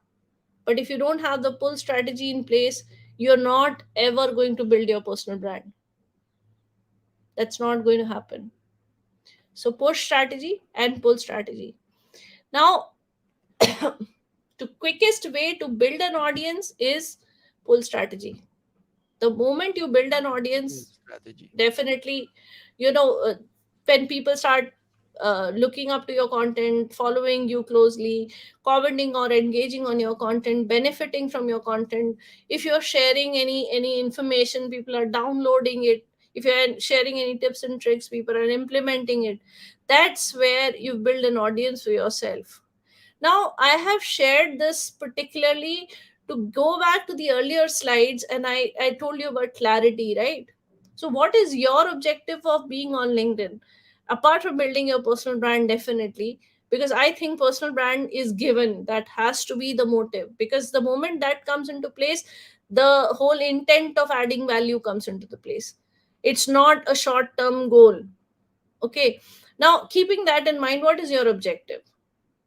But if you don't have the pull strategy in place, you're not ever going to build your personal brand. That's not going to happen. So, push strategy and pull strategy. Now, the quickest way to build an audience is pull strategy. The moment you build an Cool audience, strategy. definitely, you know uh, when people start looking up to your content, following you closely, commenting or engaging on your content, benefiting from your content, if you're sharing any information, people are downloading it. If you're sharing any tips and tricks, people are implementing it. That's where you build an audience for yourself. Now, I have shared this particularly to go back to the earlier slides, and I told you about clarity, right? So, what is your objective of being on LinkedIn? Apart from building your personal brand, definitely, because I think personal brand is given, that has to be the motive. Because the moment that comes into place, the whole intent of adding value comes into the place. It's not a short term goal. Okay. Now, keeping that in mind, what is your objective?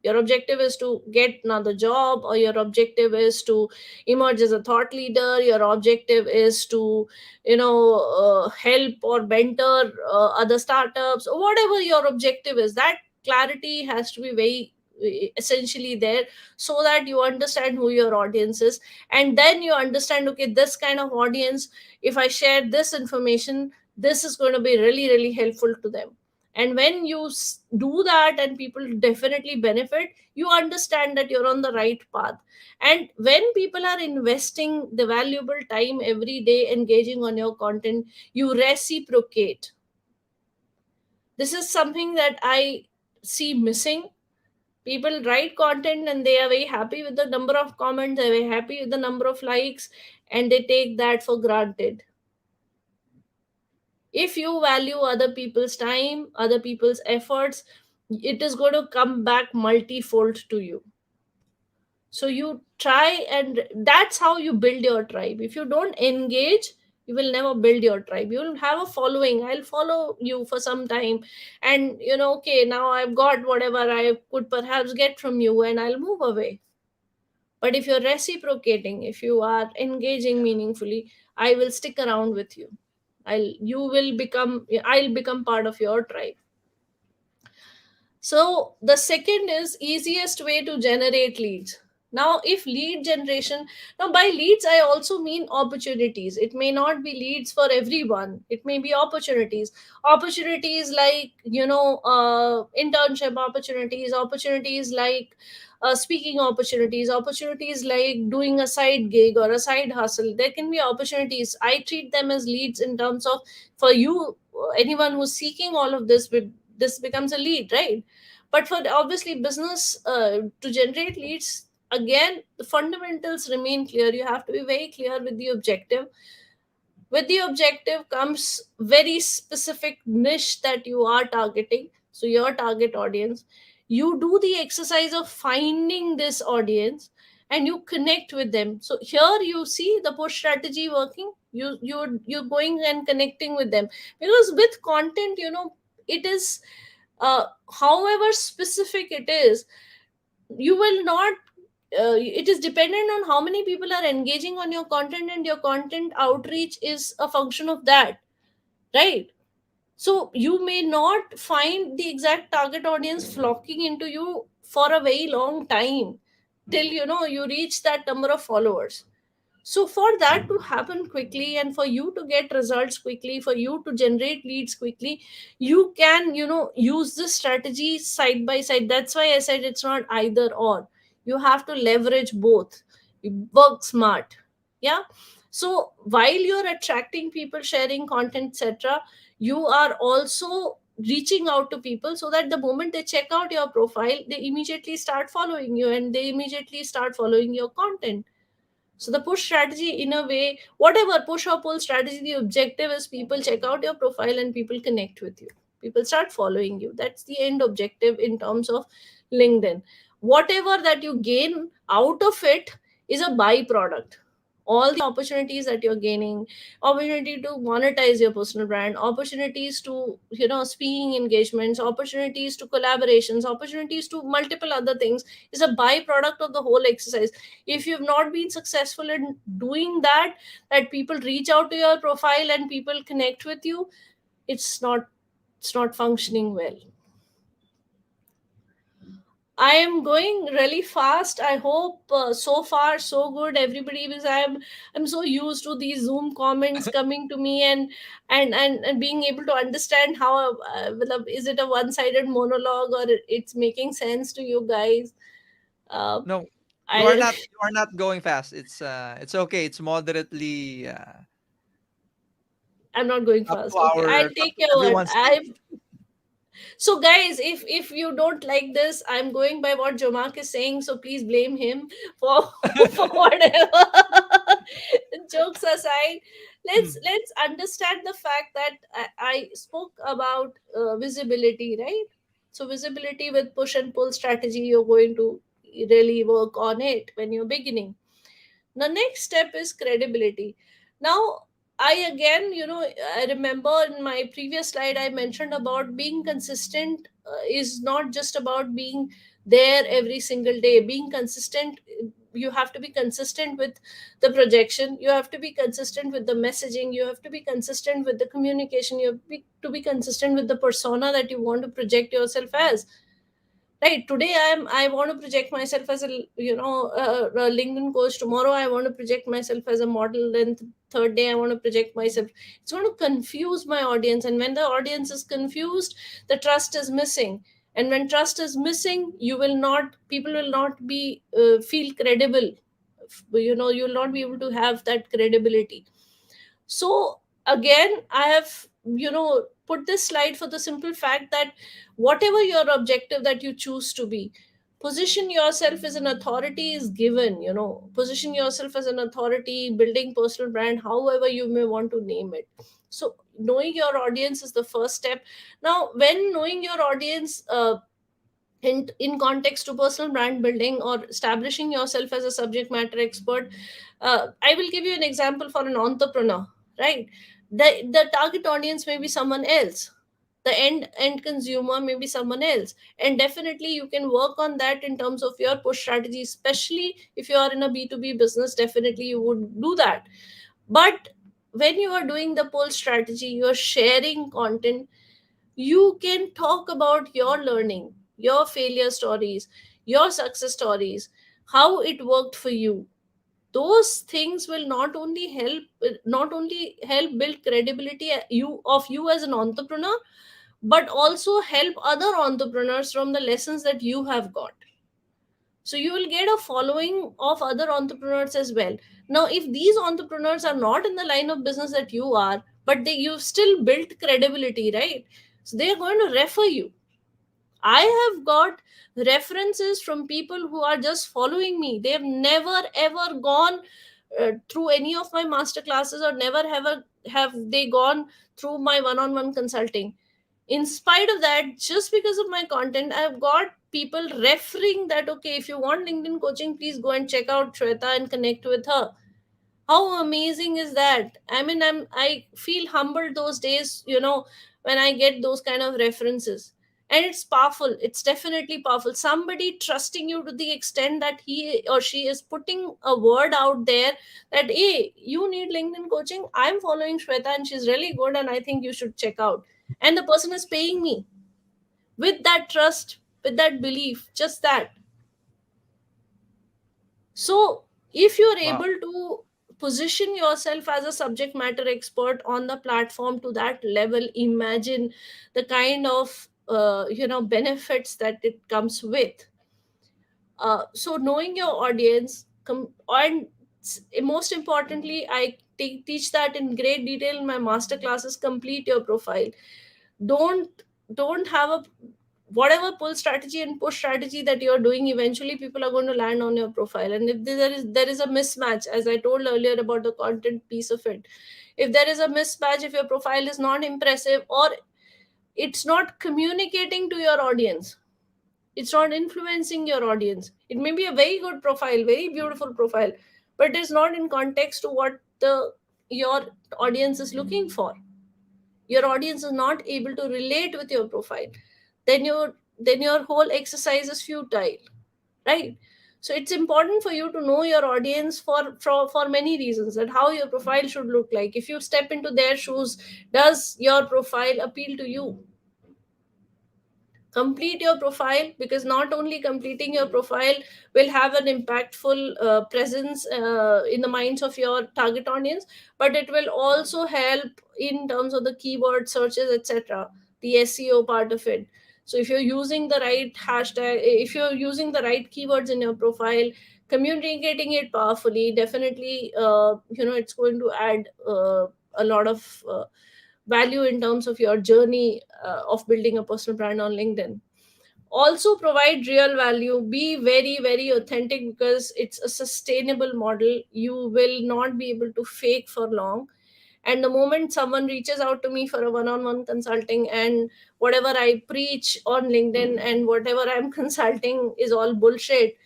Your objective is to get another job, or your objective is to emerge as a thought leader, your objective is to help or mentor other startups, or whatever your objective is. That clarity has to be very essentially there, so that you understand who your audience is. And then you understand, okay, this kind of audience, if I share this information, this is going to be really really helpful to them. And when you do that and people definitely benefit, you understand that you're on the right path. And when people are investing the valuable time every day engaging on your content, you reciprocate. This is something that I see missing. People write content and they are very happy with the number of comments, they're very happy with the number of likes, and they take that for granted. If you value other people's time, other people's efforts, it is going to come back multifold to you. So you try, and that's how you build your tribe. If you don't engage, you will never build your tribe. You will have a following, I'll follow you for some time, and okay, now I've got whatever I could perhaps get from you, and I'll move away. But if you're reciprocating, if you are engaging meaningfully, I will stick around with you. I'll become part of your tribe. So the second is easiest way to generate leads. Now, if lead generation, now by leads, I also mean opportunities. It may not be leads for everyone. It may be opportunities. Opportunities like, internship opportunities, opportunities like speaking opportunities, opportunities like doing a side gig or a side hustle. There can be opportunities. I treat them as leads in terms of, for you, anyone who's seeking all of this, this becomes a lead, right? But for obviously business, to generate leads, again the fundamentals remain clear. You have to be very clear with the objective. With the objective comes very specific niche that you are targeting, so your target audience. You do the exercise of finding this audience and you connect with them. So here you see the push strategy working. You're going and connecting with them, because with content, it is, however specific it is, you will not, it is dependent on how many people are engaging on your content, and your content outreach is a function of that, right? So you may not find the exact target audience flocking into you for a very long time, till you reach that number of followers. So for that to happen quickly, and for you to get results quickly, for you to generate leads quickly, you can use this strategy side by side. That's why I said it's not either or. You have to leverage both. You work smart. Yeah. So while you're attracting people, sharing content, etc., you are also reaching out to people, so that the moment they check out your profile, they immediately start following you, and they immediately start following your content. So the push strategy, in a way, whatever push or pull strategy, the objective is people check out your profile and people connect with you. People start following you. That's the end objective in terms of LinkedIn. Whatever that you gain out of it is a byproduct. All the opportunities that you're gaining, opportunity to monetize your personal brand, opportunities to, speaking engagements, opportunities to collaborations, opportunities to multiple other things, is a byproduct of the whole exercise. If you've not been successful in doing that, that people reach out to your profile and people connect with you, it's not functioning well. I am going really fast. I hope, so far so good, everybody, because I'm so used to these Zoom comments coming to me, and being able to understand how, is it a one-sided monologue, or it's making sense to you guys. Uh, No, I you are not going fast. It's okay. It's moderately I'm not going fast. Okay, I'll up take to your word. everyone's taste. So guys, if you don't like this, I'm going by what Jomak is saying, so please blame him for for whatever. Jokes aside, let's understand the fact that I spoke about visibility, right? So visibility with push and pull strategy, you're going to really work on it when you're beginning. The next step is credibility. Now, I again, I remember in my previous slide, I mentioned about being consistent, is not just about being there every single day. Being consistent, you have to be consistent with the projection, you have to be consistent with the messaging, you have to be consistent with the communication, you have to be consistent with the persona that you want to project yourself as. Right, today I want to project myself as a, a LinkedIn coach. Tomorrow I want to project myself as a model, then third day I want to project myself. It's going to confuse my audience, and when the audience is confused, the trust is missing. And when trust is missing, you will not people will not be feel credible. You'll not be able to have that credibility. So again, I have, put this slide for the simple fact that whatever your objective that you choose to be, position yourself as an authority is given. Position yourself as an authority, building personal brand, however you may want to name it. So knowing your audience is the first step. Now, when knowing your audience, in context to personal brand building or establishing yourself as a subject matter expert, I will give you an example for an entrepreneur, right? The target audience may be someone else, the end consumer may be someone else, and definitely you can work on that in terms of your push strategy, especially if you are in a B2B business. Definitely you would do that. But when you are doing the pull strategy, you are sharing content, you can talk about your learning, your failure stories, your success stories, how it worked for you. Those things will not only help build credibility you as an entrepreneur, but also help other entrepreneurs from the lessons that you have got. So you will get a following of other entrepreneurs as well. Now, if these entrepreneurs are not in the line of business that you are, but you've still built credibility, right? So they are going to refer you. I have got references from people who are just following me. They have never ever gone through any of my master classes, or never have they gone through my one-on-one consulting. In spite of that, just because of my content, I've got people referring that, okay, if you want LinkedIn coaching, please go and check out Shweta and connect with her. How amazing is that? I mean, I feel humbled those days, when I get those kind of references. And it's powerful. It's definitely powerful. Somebody trusting you to the extent that he or she is putting a word out there that, hey, you need LinkedIn coaching, I'm following Shweta and she's really good and I think you should check out. And the person is paying me with that trust, with that belief, just that. So, if you're Wow. able to position yourself as a subject matter expert on the platform to that level, imagine the kind of benefits that it comes with. So, knowing your audience, and most importantly, I teach that in great detail in my master classes. Complete your profile. Don't don't have a whatever pull strategy and push strategy that you're doing. Eventually people are going to land on your profile, and if there is a mismatch, as I told earlier about the content piece of it, if there is a mismatch, if your profile is not impressive, or it's not communicating to your audience, it's not influencing your audience, it may be a very good profile, very beautiful profile, but it is not in context to what the your audience is looking for. Your audience is not able to relate with your profile, then your whole exercise is futile, right? So it's important for you to know your audience for many reasons, that how your profile should look like. If you step into their shoes, does your profile appeal to you? Complete your profile, because not only completing your profile will have an impactful presence in the minds of your target audience, but it will also help in terms of the keyword searches, etc., the SEO part of it. So if you're using the right hashtag, if you're using the right keywords in your profile, communicating it powerfully, definitely it's going to add a lot of value in terms of your journey of building a personal brand on LinkedIn. Also provide real value, be very very authentic, because it's a sustainable model. You will not be able to fake for long. And the moment someone reaches out to me for a one-on-one consulting, and whatever I preach on LinkedIn and whatever I'm consulting is all bullshit,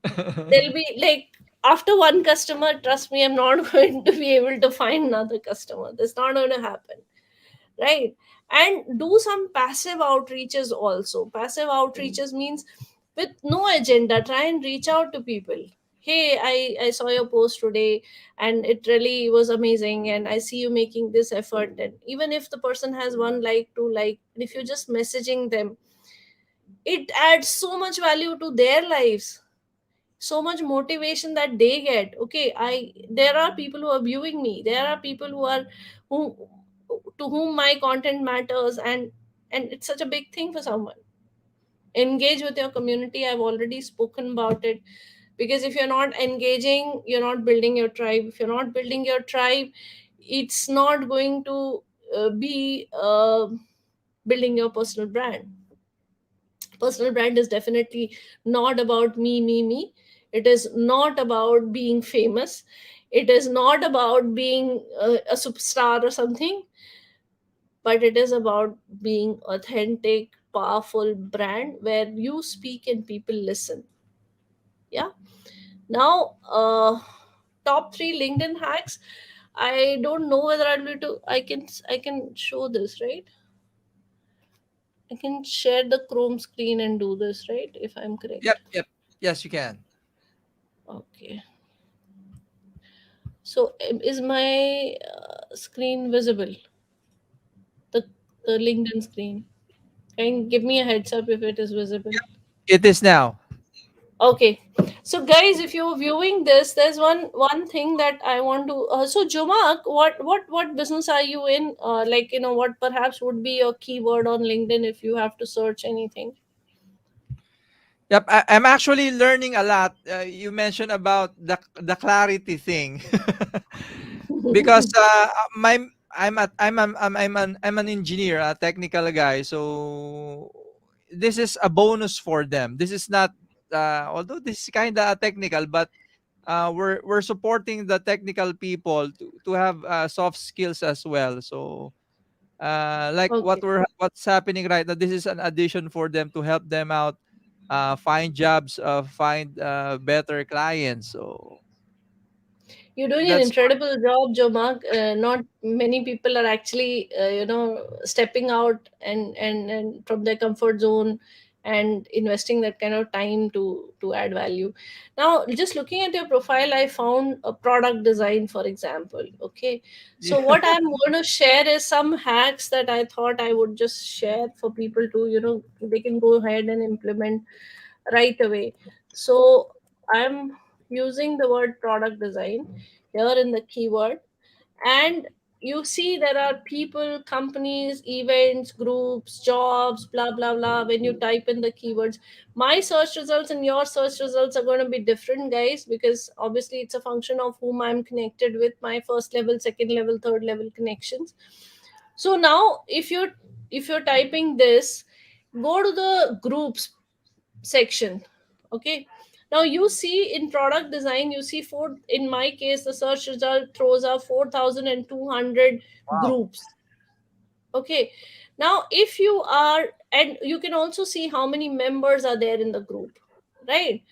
they'll be like, after one customer, trust me, I'm not going to be able to find another customer. That's not going to happen, right? And do some passive outreaches also. Passive outreaches means with no agenda, try and reach out to people. Hey, I saw your post today and it really was amazing, and I see you making this effort. And even if the person has one like, two like, if you're just messaging them, it adds so much value to their lives, so much motivation that they get. Okay, there are people who are viewing me, there are people who to whom my content matters, and it's such a big thing for someone. Engage with your community, I've already spoken about it. Because if you're not engaging, you're not building your tribe. If you're not building your tribe, it's not going to be building your personal brand. Personal brand is definitely not about me. It is not about being famous. It is not about being a superstar or something, but it is about being authentic, powerful brand where you speak and people listen. Yeah. Now, top three LinkedIn hacks. I don't know whether I'll be to. I can show this, right? I can share the Chrome screen and do this, right? If I'm Yep, correct. yep. Yes, you can. Okay. So is my screen visible? The the LinkedIn screen. Can you give me a heads up if it is visible? It is now. Okay. So guys, if you're viewing this, there's one thing that I want to. So Jumak, what business are you in? Like, what perhaps would be your keyword on LinkedIn if you have to search anything? Yep, I'm actually learning a lot. You mentioned about the clarity thing, because my I'm an engineer, a technical guy. So this is a bonus for them. This is not, although this is kind of technical, but we're supporting the technical people to have soft skills as well. So like Okay. what's happening right now, this is an addition for them to help them out, find jobs, find better clients. So You're doing an that's incredible job, Jomak. Not many people are actually, stepping out and from their comfort zone and investing that kind of time to add value. Now, just looking at your profile, I found a product design, for example. Okay, so what yeah. I'm going to share is some hacks that I thought I would just share for people to, they can go ahead and implement right away. So I'm using the word product design here in the keyword, and you see there are people, companies, events, groups, jobs, blah blah blah. When you type in the keywords, my search results and your search results are going to be different, guys, because obviously it's a function of whom I'm connected with, my first level, second level, third level connections. So now if you're typing this, go to the groups section. Okay, now you see in product design, you see four, in my case the search result throws up 4200 Wow. groups. Okay, now if you are, and you can also see how many members are there in the group, right?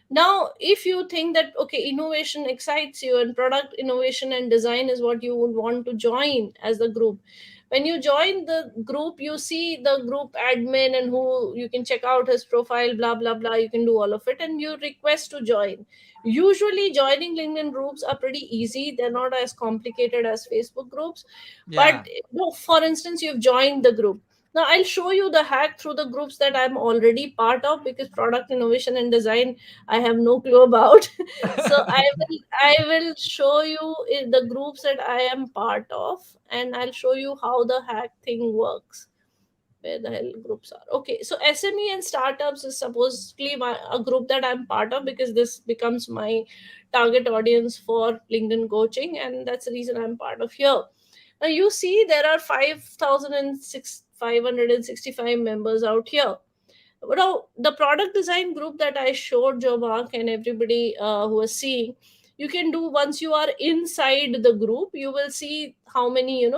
Now if you think that, okay, innovation excites you and product innovation and design is what you would want to join as the group, when you join the group, you see the group admin and who you can check out his profile, blah blah blah, you can do all of it and you request to join. Usually joining LinkedIn groups are pretty easy, they're not as complicated as Facebook groups. But Yeah. no, for instance, you've joined the group. Now I'll show you the hack through the groups that I'm already part of, because product innovation and design I have no clue about. So I will show you in the groups that I am part of, and I'll show you how the hack thing works. Where the hell groups are? Okay, so SME and startups is supposedly a group that I'm part of, because this becomes my target audience for LinkedIn coaching, and that's the reason I'm part of here. Now you see there are 5,565 members out here. Now, the product design group that I showed Joe Mark and everybody who was seeing, you can do once you are inside the group, you will see how many,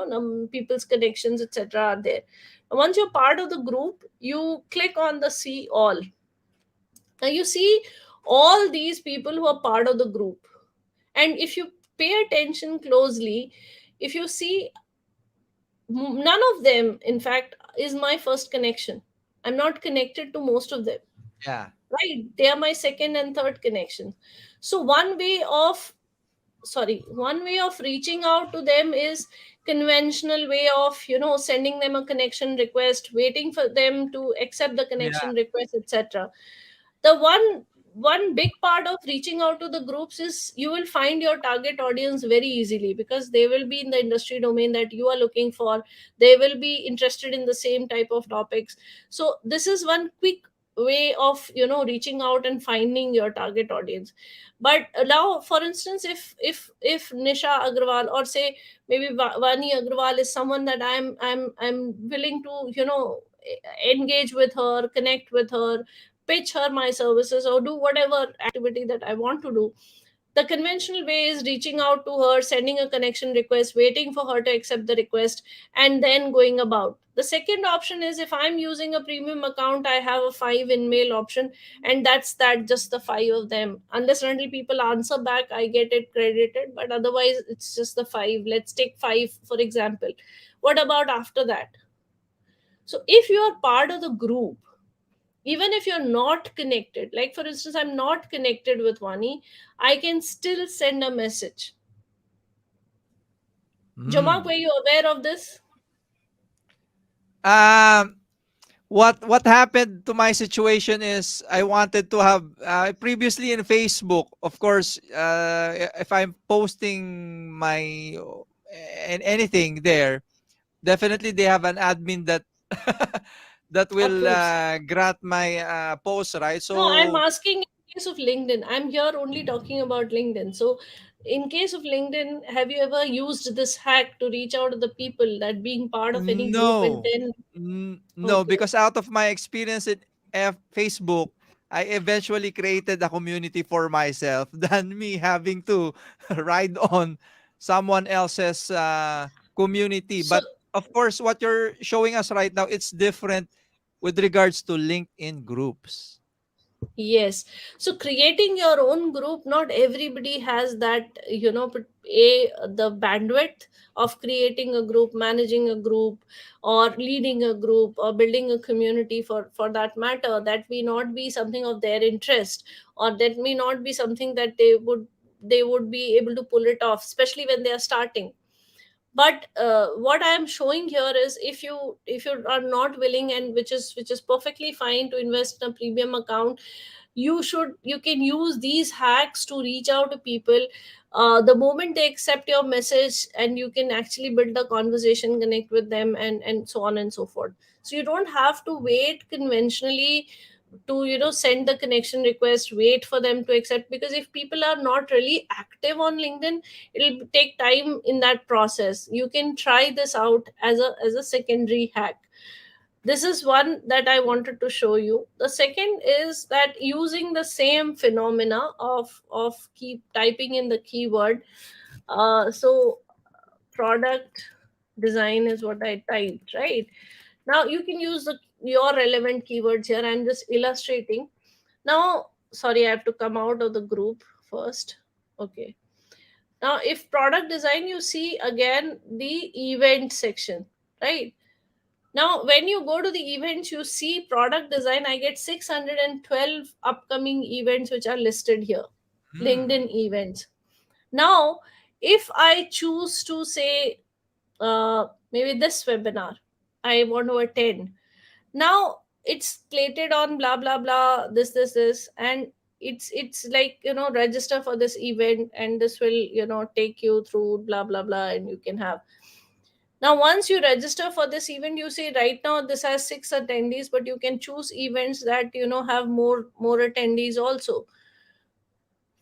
people's connections, etc. are there. Once you're part of the group, you click on the see all. Now you see all these people who are part of the group. And if you pay attention closely, if you see, none of them, in fact, is my first connection. I'm not connected to most of them, Yeah. right? They are my second and third connections. So one way of sorry, one way of reaching out to them is conventional way of, sending them a connection request, waiting for them to accept the Yeah. connection request, etc. The one big part of reaching out to the groups is you will find your target audience very easily, because they will be in the industry domain that you are looking for. They will be interested in the same type of topics. So this is one quick way of, reaching out and finding your target audience. But now, for instance, if Nisha Agrawal, or say maybe Vani Agrawal, is someone that I'm willing to, engage with her, connect with her, pitch her my services, or do whatever activity that I want to do. The conventional way is reaching out to her, sending a connection request, waiting for her to accept the request, and then going about. The second option is, if I'm using a premium account, I have a 5 in mail option, and that's that, just the 5 of them. Unless only people answer back, I get it credited, but otherwise, it's just the 5. Let's take 5, for example. What about after that? So, if you are part of the group, even if you're not connected, like for instance, I'm not connected with Vani, I can still send a message. Jamak, Mm. were you aware of this? Um, what happened to my situation is I wanted to have previously in Facebook, of course, if I'm posting my anything there, definitely they have an admin that that will Approves. grant my post, right? No, I'm So asking in case of LinkedIn. I'm here only talking about LinkedIn. So in case of LinkedIn, have you ever used this hack to reach out to the people, that being part of any group and no. then? No, Okay. because out of my experience in Facebook, I eventually created a community for myself than me having to ride on someone else's community. So But of course, what you're showing us right now, it's different with regards to LinkedIn groups. yes. So creating your own group, not everybody has that, the bandwidth of creating a group, managing a group, or leading a group, or building a community, for that matter. That may not be something of their interest, or that may not be something that they would be able to pull it off, especially when they are starting. But what I am showing here is, if you are not willing, and which is perfectly fine, to invest in a premium account, you can use these hacks to reach out to people the moment they accept your message, and you can actually build a conversation, connect with them, and so on and so forth. So you don't have to wait conventionally to, send the connection request, wait for them to accept, because if people are not really active on LinkedIn, it'll take time in that process. You can try this out as a secondary hack. This is one that I wanted to show you. The second is that using the same phenomena of keep typing in the keyword. So product design is what I typed, right? Now you can use your relevant keywords here. I'm just illustrating. Now, sorry, I have to come out of the group first. Okay. Now, if product design, you see again the event section, right? Now, when you go to the events, you see product design. I get 612 upcoming events which are listed here. Hmm. LinkedIn events. Now, if I choose to say, maybe this webinar I want to attend, now it's slated on blah blah blah, this, and it's like, register for this event, and this will, take you through blah blah blah, and you can have. Now, once you register for this event, you see right now this has 6 attendees, but you can choose events that, have more attendees also.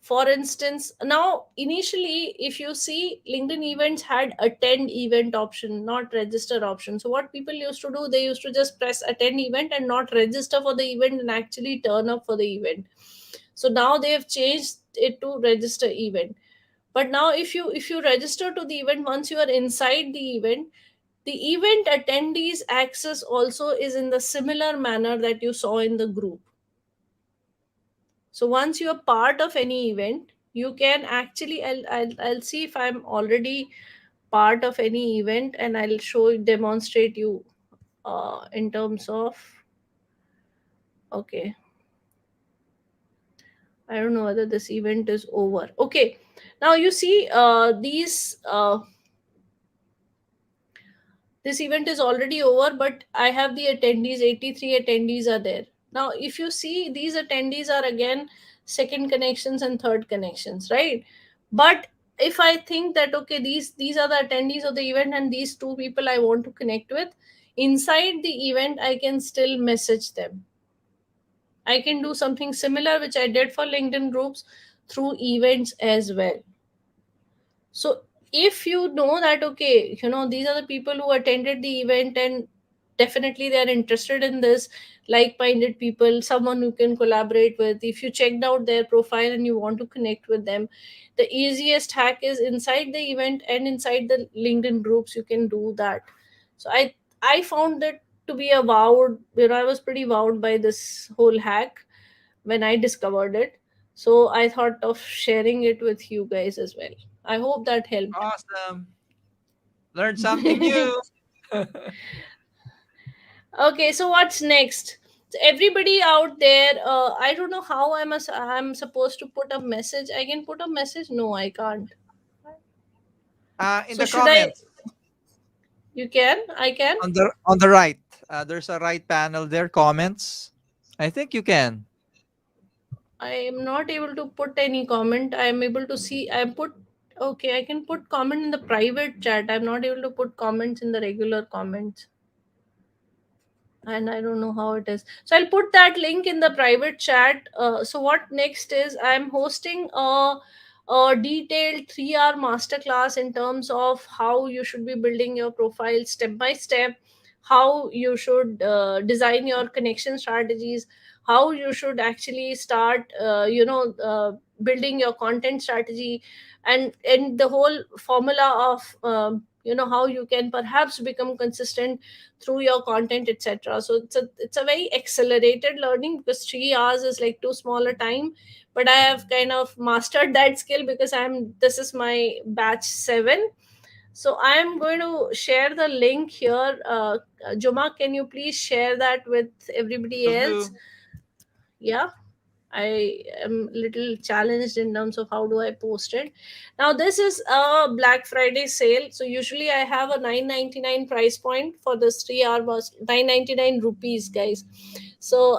For instance, now initially, if you see, LinkedIn events had attend event option, not register option. So what people used to do, they used to just press attend event and not register for the event, and actually turn up for the event. So now they have changed it to register event. But now, if you register to the event, once you are inside the event attendees access also is in the similar manner that you saw in the group. So once you are part of any event, you can actually, I'll see if I'm already part of any event, and I'll demonstrate you in terms of, okay. I don't know whether this event is over. Okay, now you see, these this event is already over, but I have the attendees. 83 attendees are there. Now if you see, these attendees are again second connections and third connections, right? But if I think that, okay, these are the attendees of the event and these two people I want to connect with, inside the event I can still message them. I can do something similar which I did for LinkedIn groups through events as well. So if you know that, okay, these are the people who attended the event and definitely they are interested in this, like-minded people, someone who can collaborate with. If you checked out their profile and you want to connect with them, the easiest hack is inside the event and inside the LinkedIn groups you can do that. So I found that to be a wowed, I was pretty wowed by this whole hack when I discovered it. So I thought of sharing it with you guys as well. I hope that helped. Awesome. Learned something new. Okay, so what's next? So everybody out there, I don't know how I'm supposed to put a message. I can put a message? No, I can't. In So the should I? comments You can? I can? on the right, there's a right panel there. Comments. I think you can. I am not able to put any comment. I am able to see. I put. Okay, I can put comment in the private chat. I'm not able to put comments in the regular comments. And I don't know how it is. So I'll put that link in the private chat. So what next is, I'm hosting a detailed 3-hour masterclass in terms of how you should be building your profile step by step, how you should design your connection strategies, how you should actually start, building your content strategy, and the whole formula of how you can perhaps become consistent through your content, etc. So it's a very accelerated learning, because 3 hours is like too small a time. But I have kind of mastered that skill because this is my batch 7. So I am going to share the link here. Joma, can you please share that with everybody Will else? do. Yeah, I am little challenged in terms of how do I post it. Now this is a Black Friday sale. So usually I have a 999 price point for this 3 hour was 999 rupees, guys. So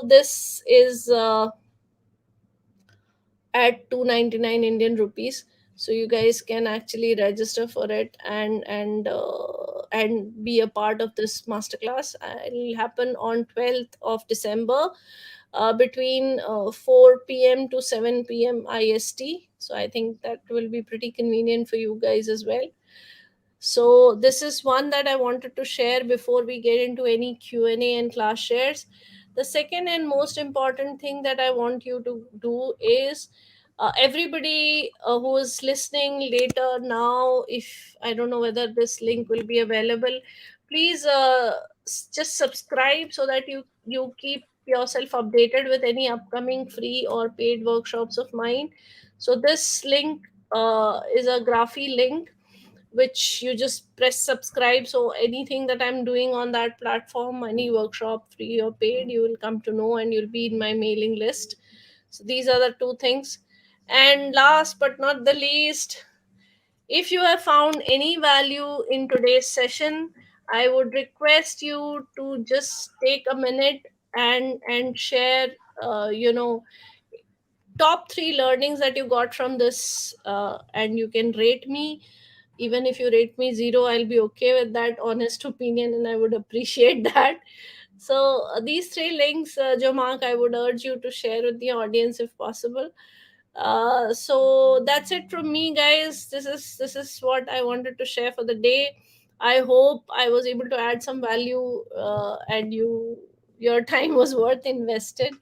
this is at 299 Indian rupees. So you guys can actually register for it and be a part of this masterclass. It'll happen on 12th of December, between 4 p.m. to 7 p.m. IST. So I think that will be pretty convenient for you guys as well. So this is one that I wanted to share before we get into any Q&A and class shares. The second and most important thing that I want you to do is, everybody who is listening later now, if I don't know whether this link will be available, please just subscribe so that you keep yourself updated with any upcoming free or paid workshops of mine. So this link is a graphy link which you just press subscribe. So anything that I'm doing on that platform, any workshop, free or paid, you will come to know and you'll be in my mailing list. So these are the two things. And last but not the least, if you have found any value in today's session, I would request you to just take a minute and share, top 3 learnings that you got from this, and you can rate me. Even if you rate me 0, I'll be okay with that honest opinion and I would appreciate that. So these 3 links, Joe Mark, I would urge you to share with the audience if possible. So that's it from me, guys. This is what I wanted to share for the day. I hope I was able to add some value, and your time was worth invested.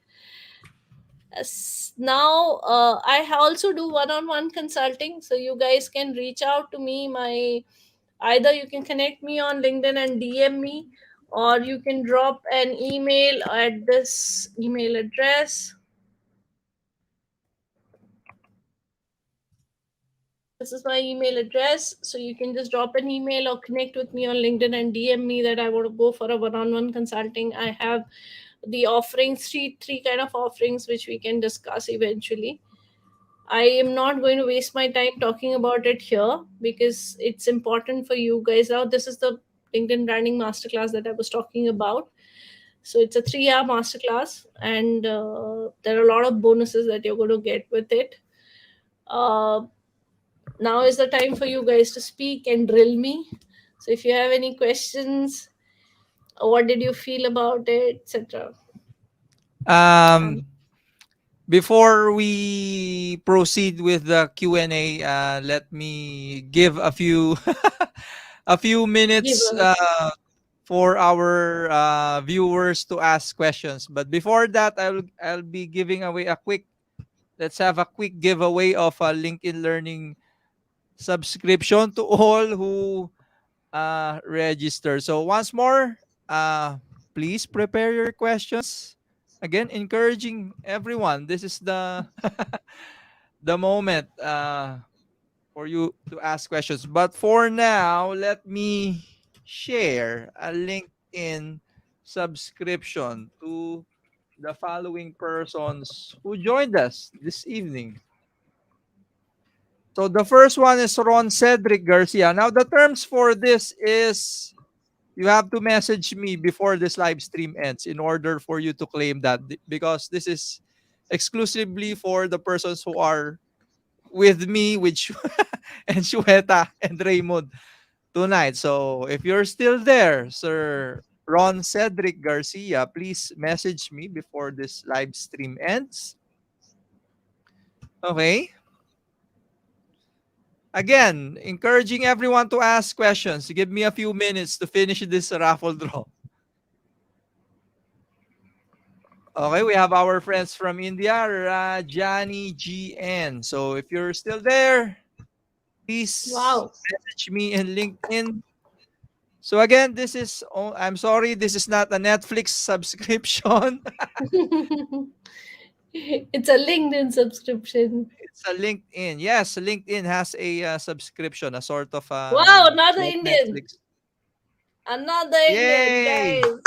Now also do one-on-one consulting, so you guys can reach out to me. My Either you can connect me on LinkedIn and DM me, or you can drop an email at this email address. This is my email address, so you can just drop an email or connect with me on LinkedIn and DM me that I want to go for a one-on-one consulting. I have the offerings, three kind of offerings which we can discuss eventually. I am not going to waste my time talking about it here because it's important for you guys. Now, this is the LinkedIn branding masterclass that I was talking about. So it's a 3-hour masterclass, and there are a lot of bonuses that you're going to get with it. Uh, Now is the time for you guys to speak and drill me. So if you have any questions, what did you feel about it, etc. Um, Um, Before we proceed with the Q&A, let me give a few a few give minutes us. for our viewers to ask questions. But before that, I'll be giving away a quick. Let's have a quick giveaway of a LinkedIn Learning subscription to all who register. So once more, please prepare your questions. Again, encouraging everyone. This is the the moment for you to ask questions. But for now, let me share a LinkedIn subscription to the following persons who joined us this evening. So the first one is Ron Cedric Garcia. Now the terms for this is you have to message me before this live stream ends in order for you to claim that because this is exclusively for the persons who are with me with and Shweta and Raymond tonight. So if you're still there, Sir Ron Cedric Garcia, please message me before this live stream ends. Okay. Again, encouraging everyone to ask questions. Give me a few minutes to finish this raffle draw. Okay, we have our friends from India, Rajani GN. So if you're still there, please Wow. message me in LinkedIn. So again, I'm sorry, this is not a Netflix subscription. It's a LinkedIn subscription. It's a LinkedIn. Yes, LinkedIn has a subscription, a sort of Wow, another like Indian. Netflix. Another Indian, Yay! guys.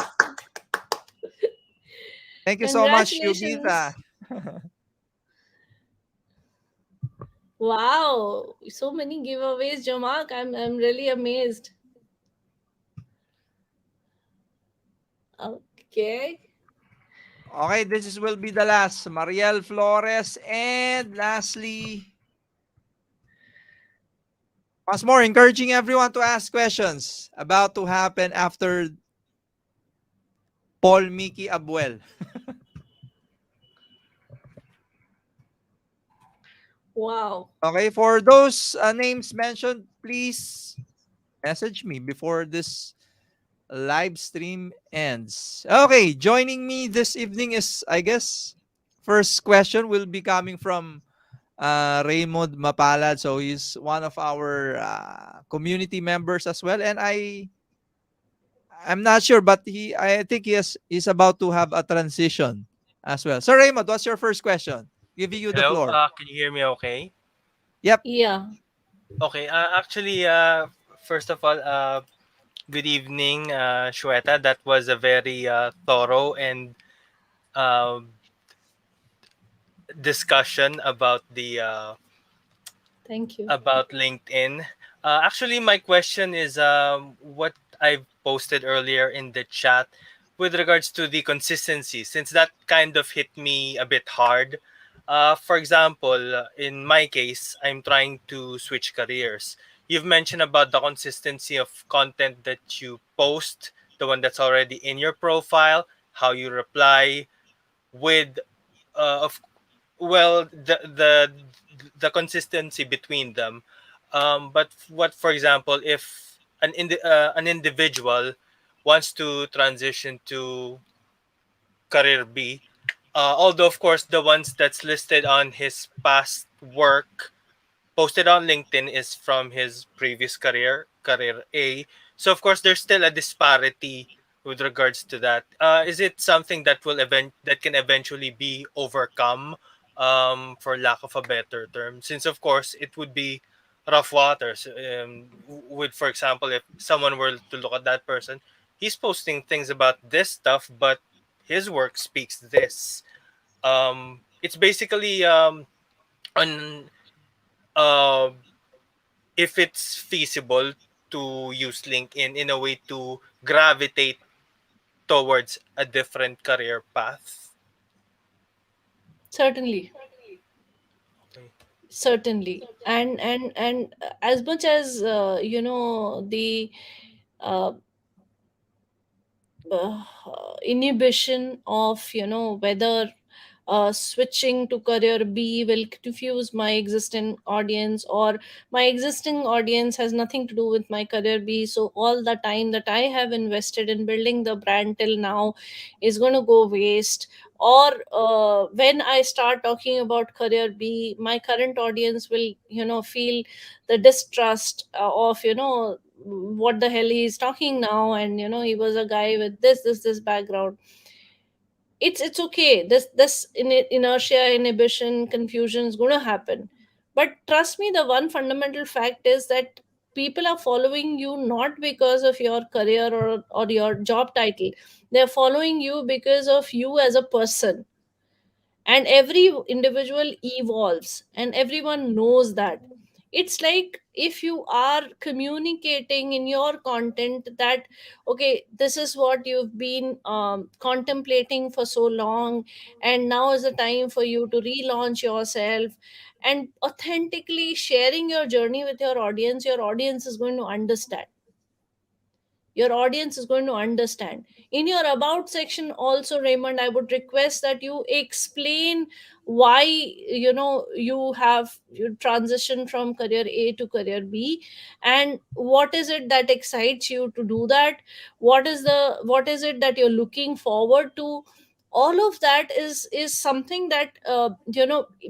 Thank you so much, Yogita. Congratulations. Wow. So many giveaways, Jamak. I'm really amazed. Okay. Okay, will be the last. Mariel Flores. And lastly, once more, encouraging everyone to ask questions about to happen after Paul Mickey Abuel. Wow. Okay, for those names mentioned, please message me before this live stream ends. Okay, joining me this evening is, I guess, first question will be coming from Raymond Mapalad. So he's one of our community members as well. And I'm not sure, but I think he's about to have a transition as well. So Raymond, what's your first question? Giving you the Hello, floor. can you hear me okay? Yep. Yeah. Okay, actually, first of all, good evening, Shweta. That was a very thorough and uh, discussion Thank you. about LinkedIn. Actually, my question is what I posted earlier in the chat with regards to the consistency, since that kind of hit me a bit hard. For example, in my case, I'm trying to switch careers. You've mentioned about the consistency of content that you post, the one that's already in your profile, how you reply with of well the consistency between them, but what, for example, if an individual wants to transition to career B, although of course the ones that's listed on his past work posted on LinkedIn is from his previous career, career A. So of course there's still a disparity with regards to that. Is it something that that can eventually be overcome, for lack of a better term? Since of course it would be rough waters. With, for example, if someone were to look at that person, he's posting things about this stuff, but his work speaks this. It's basically on uh, if it's feasible to use LinkedIn in a way to gravitate towards a different career path. Certainly, Okay. certainly. And as much as the uh, uh, inhibition of whether switching to career B will confuse my existing audience, or my existing audience has nothing to do with my career B, so all the time that I have invested in building the brand till now is going to go waste. Or when I start talking about career B, my current audience will feel the distrust of what the hell he's talking now, and he was a guy with this background. It's okay, inertia, inhibition, confusion is going to happen. But trust me, the one fundamental fact is that people are following you not because of your career or your job title. They're following you because of you as a person. And every individual evolves, and everyone knows that. It's like if you are communicating in your content that, okay, this is what you've been contemplating for so long, and now is the time for you to relaunch yourself, and authentically sharing your journey with your audience is going to understand. Your audience is going to understand. In your about section also, Raymond, I would request that you explain why you transition from career A to career B, and what is it that excites you to do that. What is it that you're looking forward to. All of that is something that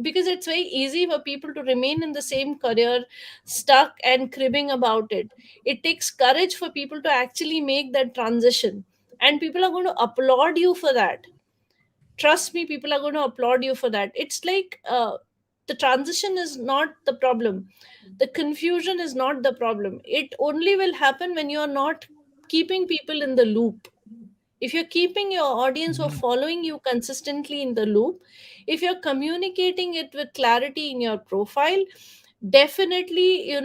because it's very easy for people to remain in the same career, stuck and cribbing about it. It takes courage for people to actually make that transition, and people are going to applaud you for that. Trust me, people are going to applaud you for that. It's like the transition is not the problem, the confusion is not the problem. It only will happen when you're not keeping people in the loop. If you're keeping your audience who are Mhm. following you consistently in the loop, if you're communicating it with clarity in your profile, definitely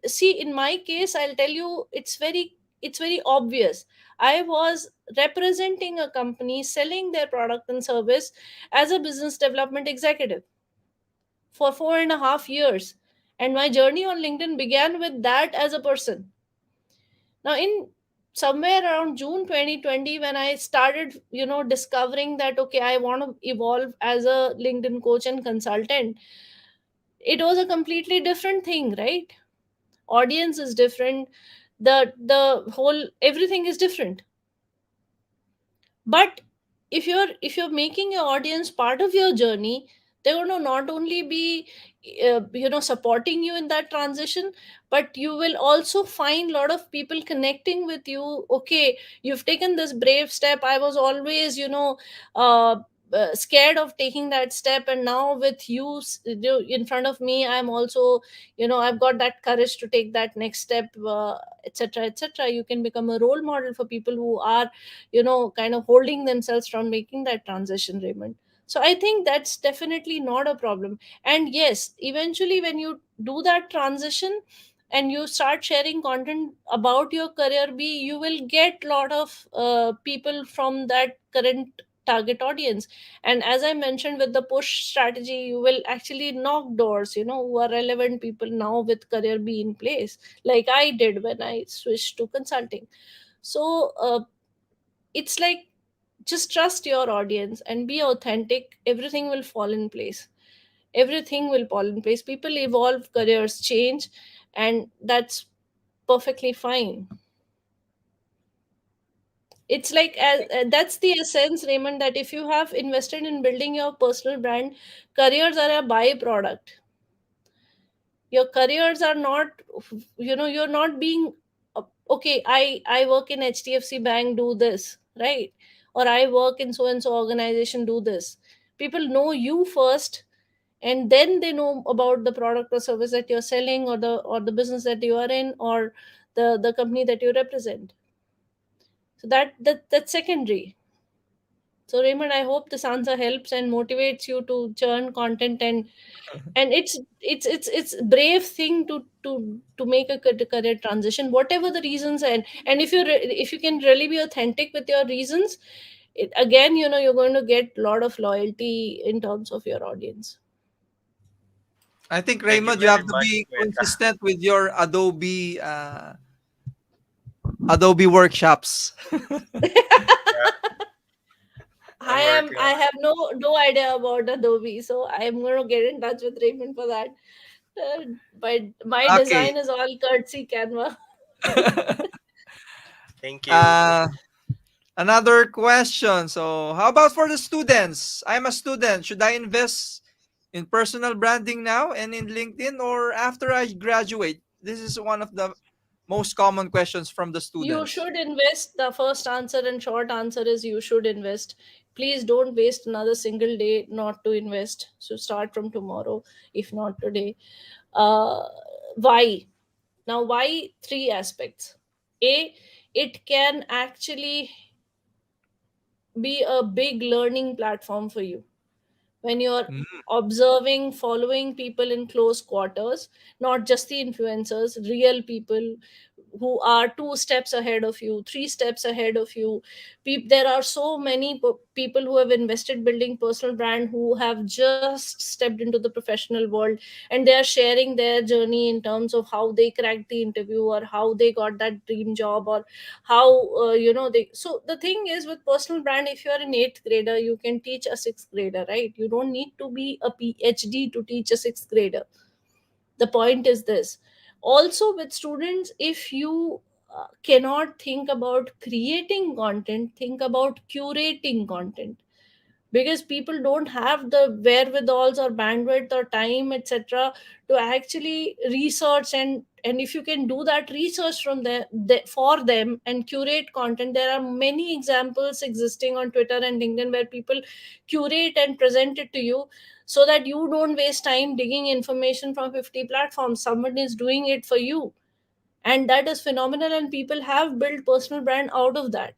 see, in my case, I'll tell you, it's very obvious. I was representing a company selling their product and service as a business development executive for 4.5 years, and my journey on LinkedIn began with that as a person. Now, in somewhere around June 2020, when I started discovering that, okay, I want to evolve as a LinkedIn coach and consultant, it was a completely different thing, right? Audience is different, the whole everything is different. But if you're making your audience part of your journey, they're going to not only be supporting you in that transition, but you will also find a lot of people connecting with you. Okay, you've taken this brave step. I was always uh, scared of taking that step, and now with you in front of me, I'm also I've got that courage to take that next step, etc., etc. You can become a role model for people who are kind of holding themselves from making that transition, Raymond. So I think that's definitely not a problem. And yes, eventually when you do that transition and you start sharing content about your career B, you will get lot of people from that current target audience. And as I mentioned, with the push strategy, you will actually knock doors, who are relevant people now with career B in place, like I did when I switched to consulting. So it's like, just trust your audience and be authentic. Everything will fall in place. Everything will fall in place. People evolve, careers change, and that's perfectly fine. It's like, that's the essence, Raymond, that if you have invested in building your personal brand, careers are a byproduct. Your careers are not, you're not being okay, I work in HDFC bank, do this, right? Or I work in so and so organization, do this. People know you first, and then they know about the product or service that you're selling, or the business that you are in, or the company that you represent. So that's secondary. So Raymond, I hope this answer helps and motivates you to churn content, and it's brave thing to make a career transition, whatever the reasons. And if you can really be authentic with your reasons, again, you're going to get a lot of loyalty in terms of your audience. I think Thank you Raymond, you very have to much, be Shweta. consistent with your Adobe workshops. Yeah, I'm working I on have no idea about Adobe, so I'm going to get in touch with Raymond for that. But my Okay. design is all courtesy Canva. it. Thank you. uh, Another question. So, how about for the students? I'm a student. Should I invest in personal branding now and in LinkedIn or after I graduate? This is one of the most common questions from the You students. should invest. The first answer and short answer is you should invest. Please don't waste another single day not to invest. So start from tomorrow, if not today. Uh, why? Now, why? Three aspects. A, it can actually be a big learning platform for you when you're Mm, observing, following people in close quarters, not just the influencers, real people who are two steps ahead of you, three steps ahead of you. There are so many people who have invested building personal brand, who have just stepped into the professional world, and they are sharing their journey in terms of how they cracked the interview, or how they got that dream job, or how they. So the thing is, with personal brand, if you are an eighth grader, you can teach a sixth grader, right? You don't need to be a PhD to teach a sixth grader. The point is this. Also, with students, if you cannot think about creating content, think about curating content, because people don't have the wherewithals or bandwidth or time, etc., to actually research. And if you can do that research from for them and curate content, there are many examples existing on Twitter and LinkedIn where people curate and present it to you, so that you don't waste time digging information from 50 platforms. Someone is doing it for you, and that is phenomenal, and people have built personal brand out of that.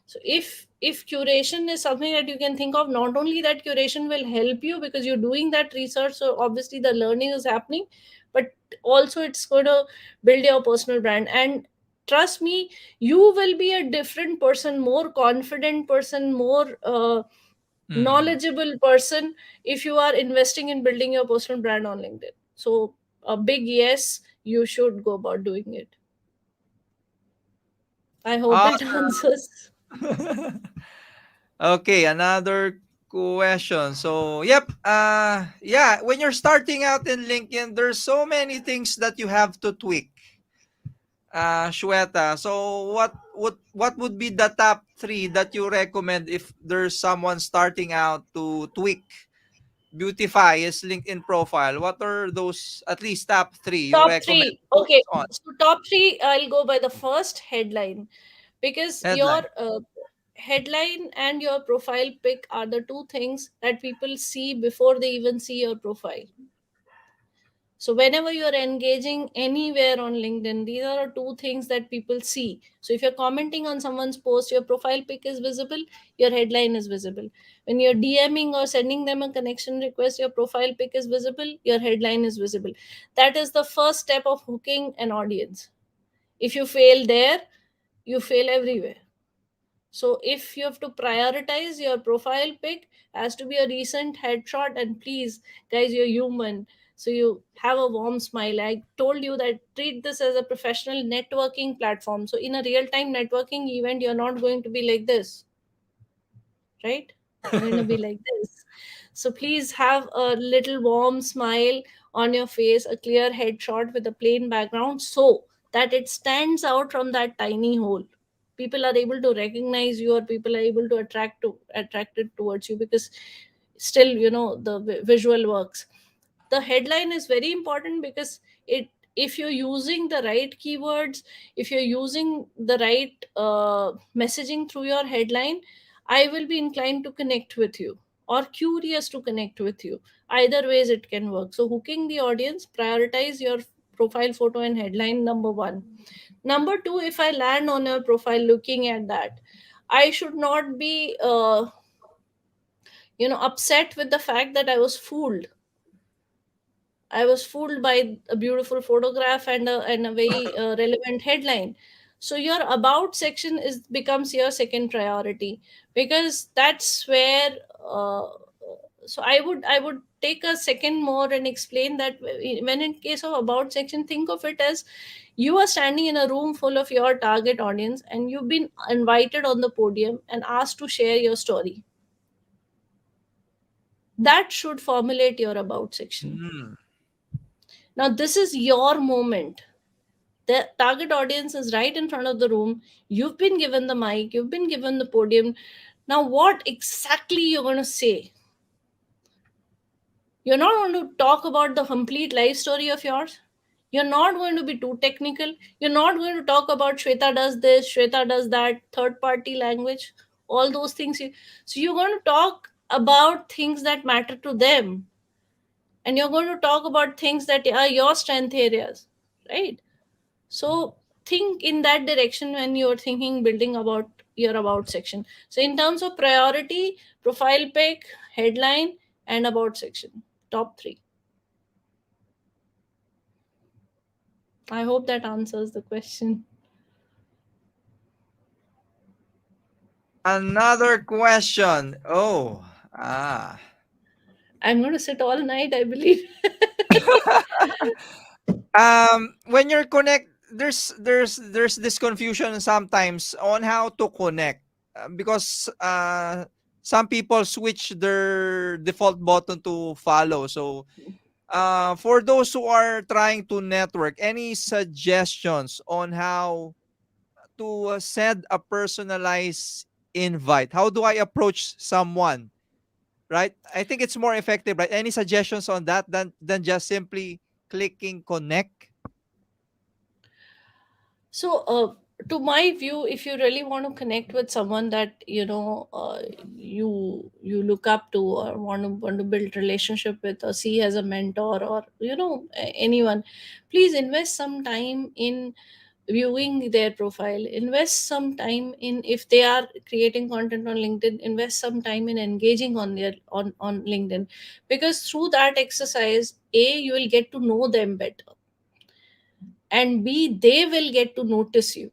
So if curation is something that you can think of, not only that curation will help you because you're doing that research, so obviously the learning is happening, but also it's going to build your personal brand. And trust me, you will be a different person, more confident person, more mm. knowledgeable person, if you are investing in building your personal brand on LinkedIn. So a big yes, you should go about doing it. I hope it Awesome. answers. Okay, another question. So, yep. Yeah, when you're starting out in LinkedIn, there's so many things that you have to tweak. Shweta. So, what would be the top three that you recommend if there's someone starting out to tweak, beautify his LinkedIn profile? What are those at least top three you Top recommend three. to focus Okay. on? So top three, I'll go by the first, headline, because your Headline. headline and your profile pic are the two things that people see before they even see your profile. So whenever you're engaging anywhere on LinkedIn, these are two things that people see. So if you're commenting on someone's post, your profile pic is visible, your headline is visible. When you're DMing or sending them a connection request, your profile pic is visible, your headline is visible. That is the first step of hooking an audience. If you fail there, you fail everywhere. So if you have to prioritize, your profile pic has to be a recent headshot, and please, guys, you're human. So you have a warm smile. I told you that treat this as a professional networking platform. So in a real-time networking event, you're not going to be like this, right? You're going to be like this. So please have a little warm smile on your face, a clear headshot with a plain background, so that it stands out from that tiny hole. People are able to recognize you, or people are able to attract it towards you, because still, the visual works. The headline is very important, because it if you're using the right keywords, if you're using the right messaging through your headline, I will be inclined to connect with you, or curious to connect with you. Either ways it can work. So hooking the audience, prioritize your profile photo and headline, number one. Number two, if I land on your profile looking at that, I should not be upset with the fact that I was fooled by a beautiful photograph and a very relevant headline. So your about section is becomes your second priority, because that's where. So I would take a second more and explain that when in case of about section, think of it as you are standing in a room full of your target audience and you've been invited on the podium and asked to share your story. That should formulate your about section. Mm. Now this is your moment. The target audience is right in front of the room. You've been given the mic, you've been given the podium. Now what exactly you're going to say? You're not going to talk about the complete life story of yours. You're not going to be too technical. You're not going to talk about Shweta does this, Shweta does that, third party language, all those things. So you're going to talk about things that matter to them, and you're going to talk about things that are your strength areas, right? So think in that direction when you're thinking building about your about section. So in terms of priority, profile pic, headline, and about section, top three. I hope that answers the question. Another question. Oh, ah. I'm going to sit all night, I believe. When you're connect, there's this confusion sometimes on how to connect, because some people switch their default button to follow. So, for those who are trying to network, any suggestions on how to send a personalized invite? How do I approach someone? Right? I think it's more effective, right? Any suggestions on that than just simply clicking connect? So, to my view, if you really want to connect with someone that you look up to, or want to build relationship with, or see as a mentor, or anyone, please invest some time in viewing their profile. Invest some time in, if they are creating content on LinkedIn, invest some time in engaging on LinkedIn, because through that exercise, a, you will get to know them better, and b, they will get to notice you.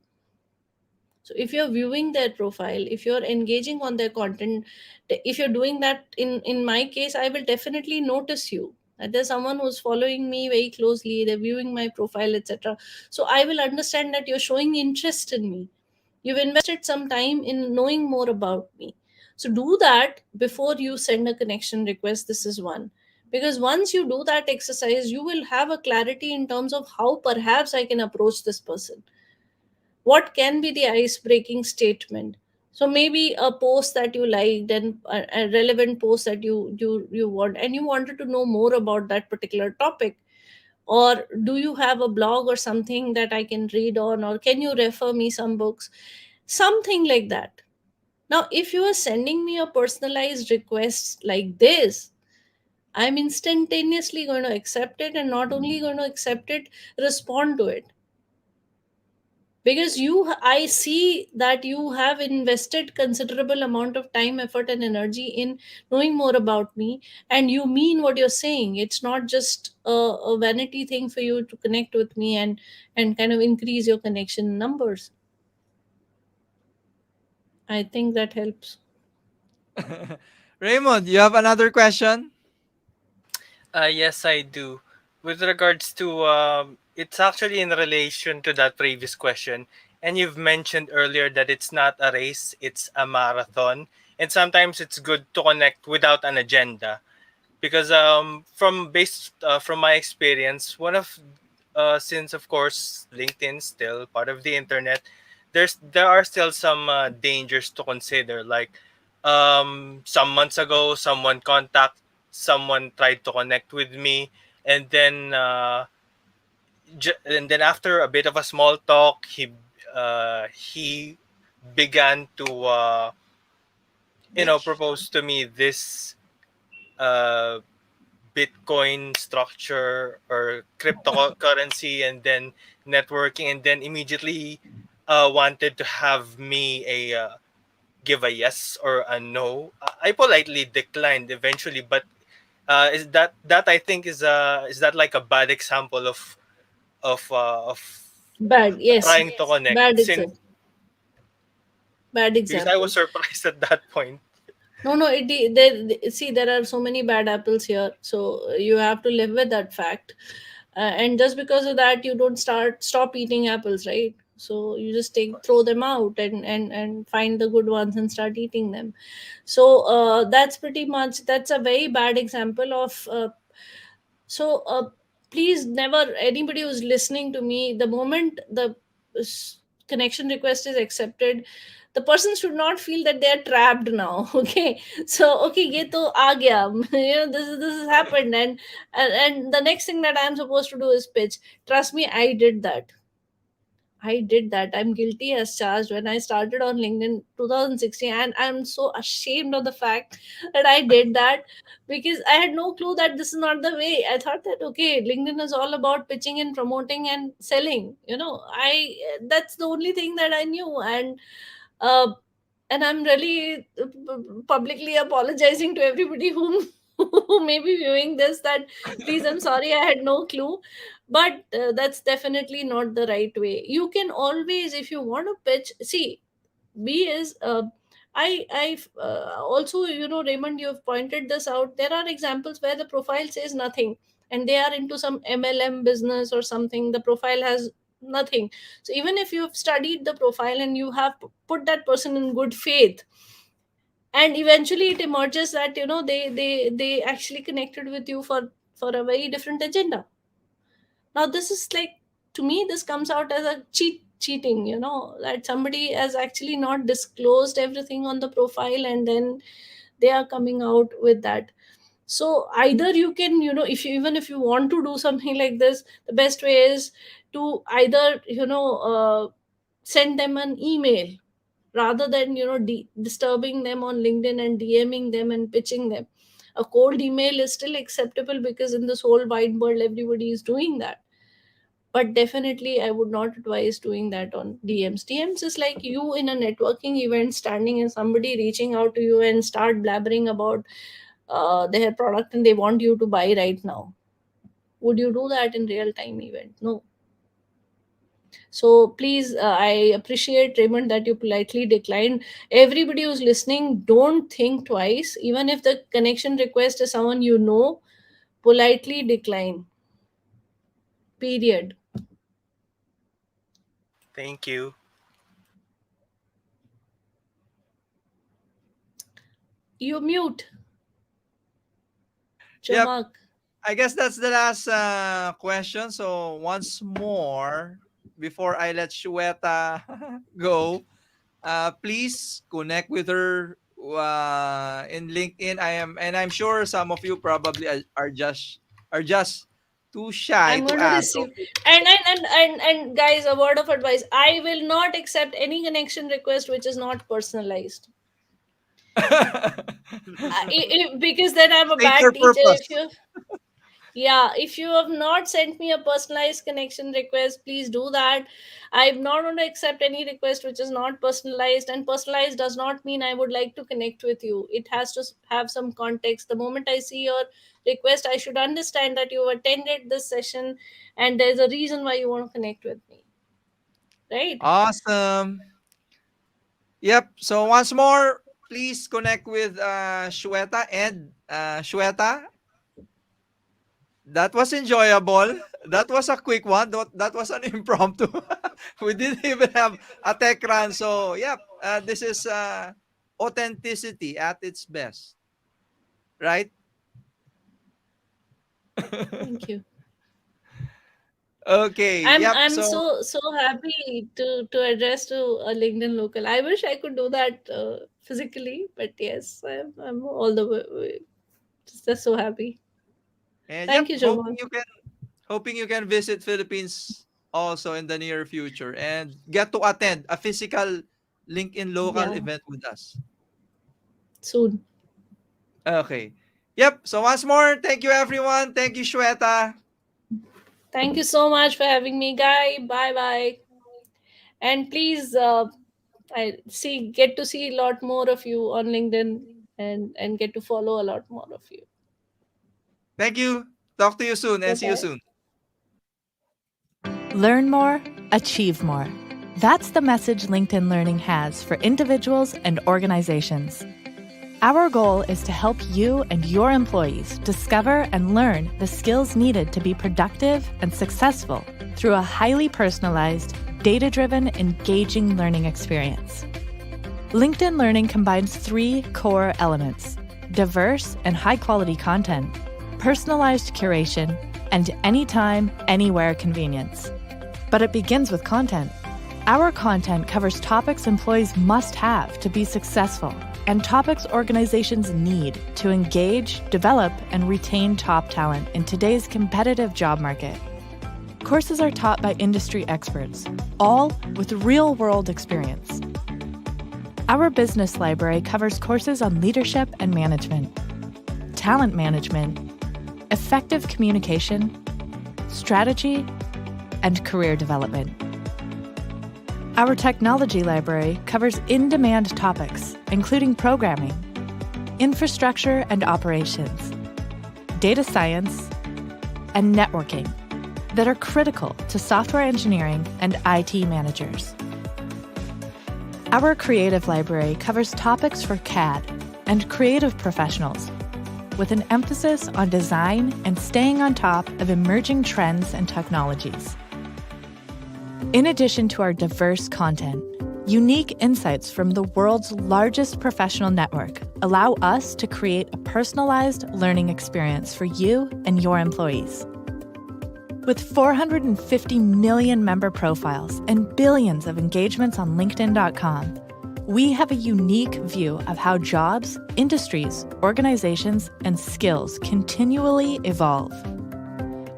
So if you're viewing their profile, if you're engaging on their content, if you're doing that, in my case, I will definitely notice you, that there's someone who's following me very closely, they're viewing my profile, etc. So I will understand that you're showing interest in me, you've invested some time in knowing more about me. So do that before you send a connection request. This is one, because once you do that exercise, you will have a clarity in terms of how perhaps I can approach this person. What can be the ice breaking statement? So maybe a post that you liked, and a relevant post that you want, and you wanted to know more about that particular topic. Or do you have a blog or something that I can read on, or can you refer me some books, something like that. Now if you are sending me a personalized request like this, I'm instantaneously going to accept it, and not only going to accept it, respond to it. Because I see that you have invested considerable amount of time, effort, and energy in knowing more about me, and you mean what you're saying. It's not just a vanity thing for you to connect with me and kind of increase your connection numbers. I think that helps. Raymond, you have another question? Yes, I do. With regards to, it's actually in relation to that previous question. And you've mentioned earlier that it's not a race, it's a marathon. And sometimes it's good to connect without an agenda. Because from my experience, since of course LinkedIn still part of the internet, there are still some dangers to consider. Like some months ago, someone tried to connect with me, and then after a bit of a small talk, he began to propose to me this uh Bitcoin structure or cryptocurrency, and then networking, and then immediately wanted to have me give a yes or a no. I politely declined eventually, but is that I think is that like a bad example of Bad, yes. trying to connect, Bad since example. Bad because I example. was surprised at that point. No, no. See, there are so many bad apples here, so you have to live with that fact. And just because of that, you don't stop eating apples, right? So you just throw them out and find the good ones and start eating them. So that's pretty much, that's a very bad example of. So please, never, anybody who's listening to me, the moment the s- connection request is accepted, the person should not feel that they are trapped now. Okay, so okay, ye to aa gaya. This has happened, and the next thing that I am supposed to do is pitch. Trust me, I did that. I did that. I'm guilty as charged when I started on LinkedIn 2016, and I'm so ashamed of the fact that I did that, because I had no clue that this is not the way. I thought that okay, LinkedIn is all about pitching and promoting and selling. I that's the only thing that I knew, uh, and I'm really publicly apologizing to everybody whom who may be viewing this, that please, I'm sorry, I had no clue. But that's definitely not the right way. You can always, if you want to pitch, see, B is I also, Raymond, you've pointed this out. There are examples where the profile says nothing, and they are into some MLM business or something. The profile has nothing. So even if you've studied the profile and you have put that person in good faith, and eventually it emerges that they actually connected with you for a very different agenda. Now this is like, to me, this comes out as a cheating, that somebody has actually not disclosed everything on the profile, and then they are coming out with that. So either you can, if you, even if you want to do something like this, the best way is to either send them an email, rather than disturbing them on LinkedIn and DMing them and pitching them. A cold email is still acceptable, because in this whole wide world everybody is doing that. But definitely I would not advise doing that on DMs. Is like you in a networking event, standing and somebody reaching out to you and start blabbering about their product, and they want you to buy right now. Would you do that in real time event? No. So please, I appreciate, Raymond, that you politely declined. Everybody who's listening, don't think twice. Even if the connection request is someone you know, politely decline. Period. Thank you. You mute, Yep. Chomak. I guess that's the last question. So once more, before I let Shweta go, please connect with her in LinkedIn. I'm sure some of you probably are just too shy I'm to going to ask. So receive. And guys, a word of advice: I will not accept any connection request which is not personalized. Because then I'm a state your bad teacher. purpose. If you have not sent me a personalized connection request, please do that. I'm not going to accept any request which is not personalized, and personalized does not mean I would like to connect with you. It has to have some context. The moment I see your request, I should understand that you attended this session and there's a reason why you want to connect with me, right? Awesome. Yep. So once more, please connect with Shweta and Shweta. That was enjoyable. That was a quick one. That was an impromptu. We didn't even have a tech run. So, yep, this is authenticity at its best, right? Thank you. Okay. I'm Yep. I'm So, so happy to address to a LinkedIn local. I wish I could do that physically, but yes, I'm all the way. Just so happy. and yep, Thank you, hoping Jovan. you can visit Philippines also in the near future and get to attend a physical LinkedIn local Yeah, event with us. soon. Okay. Yep. So once more, thank you everyone. Thank you, Shweta. Thank you so much for having me, Guy. Bye bye. And please, I get to see a lot more of you on LinkedIn, and get to follow a lot more of you. Thank you. Talk to you soon Bye and see you bye. soon. Learn more, achieve more. That's the message LinkedIn Learning has for individuals and organizations. Our goal is to help you and your employees discover and learn the skills needed to be productive and successful through a highly personalized, data-driven, engaging learning experience. LinkedIn Learning combines 3 core elements: diverse and high-quality content, personalized curation, and anytime, anywhere convenience. But it begins with content. Our content covers topics employees must have to be successful and topics organizations need to engage, develop, and retain top talent in today's competitive job market. Courses are taught by industry experts, all with real-world experience. Our business library covers courses on leadership and management, talent management, effective communication, strategy, and career development. Our technology library covers in-demand topics, including programming, infrastructure and operations, data science, and networking that are critical to software engineering and IT managers. Our creative library covers topics for CAD and creative professionals, with an emphasis on design and staying on top of emerging trends and technologies. In addition to our diverse content, unique insights from the world's largest professional network allow us to create a personalized learning experience for you and your employees. With 450 million member profiles and billions of engagements on LinkedIn.com, we have a unique view of how jobs, industries, organizations, and skills continually evolve.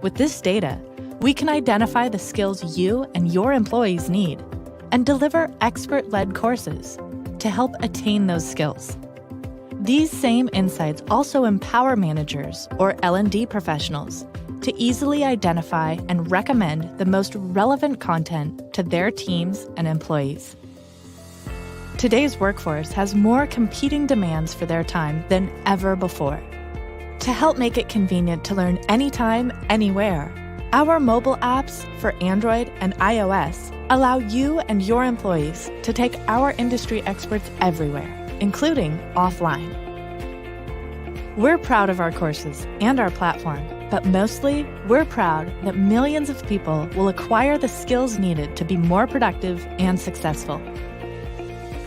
With this data, we can identify the skills you and your employees need and deliver expert-led courses to help attain those skills. These same insights also empower managers or L&D professionals to easily identify and recommend the most relevant content to their teams and employees. Today's workforce has more competing demands for their time than ever before. To help make it convenient to learn anytime, anywhere, our mobile apps for Android and iOS allow you and your employees to take our industry experts everywhere, including offline. We're proud of our courses and our platform, but mostly, we're proud that millions of people will acquire the skills needed to be more productive and successful.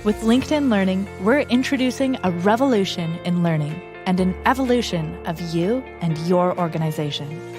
With LinkedIn Learning, we're introducing a revolution in learning and an evolution of you and your organization.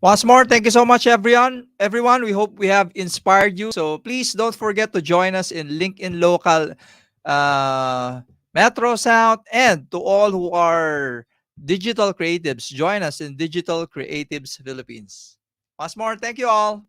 Once more, thank you so much, everyone. Everyone, we hope we have inspired you. So please don't forget to join us in LinkedIn Local uh, Metro South, and to all who are digital creatives. Join us in Digital Creatives Philippines. Once more, thank you all.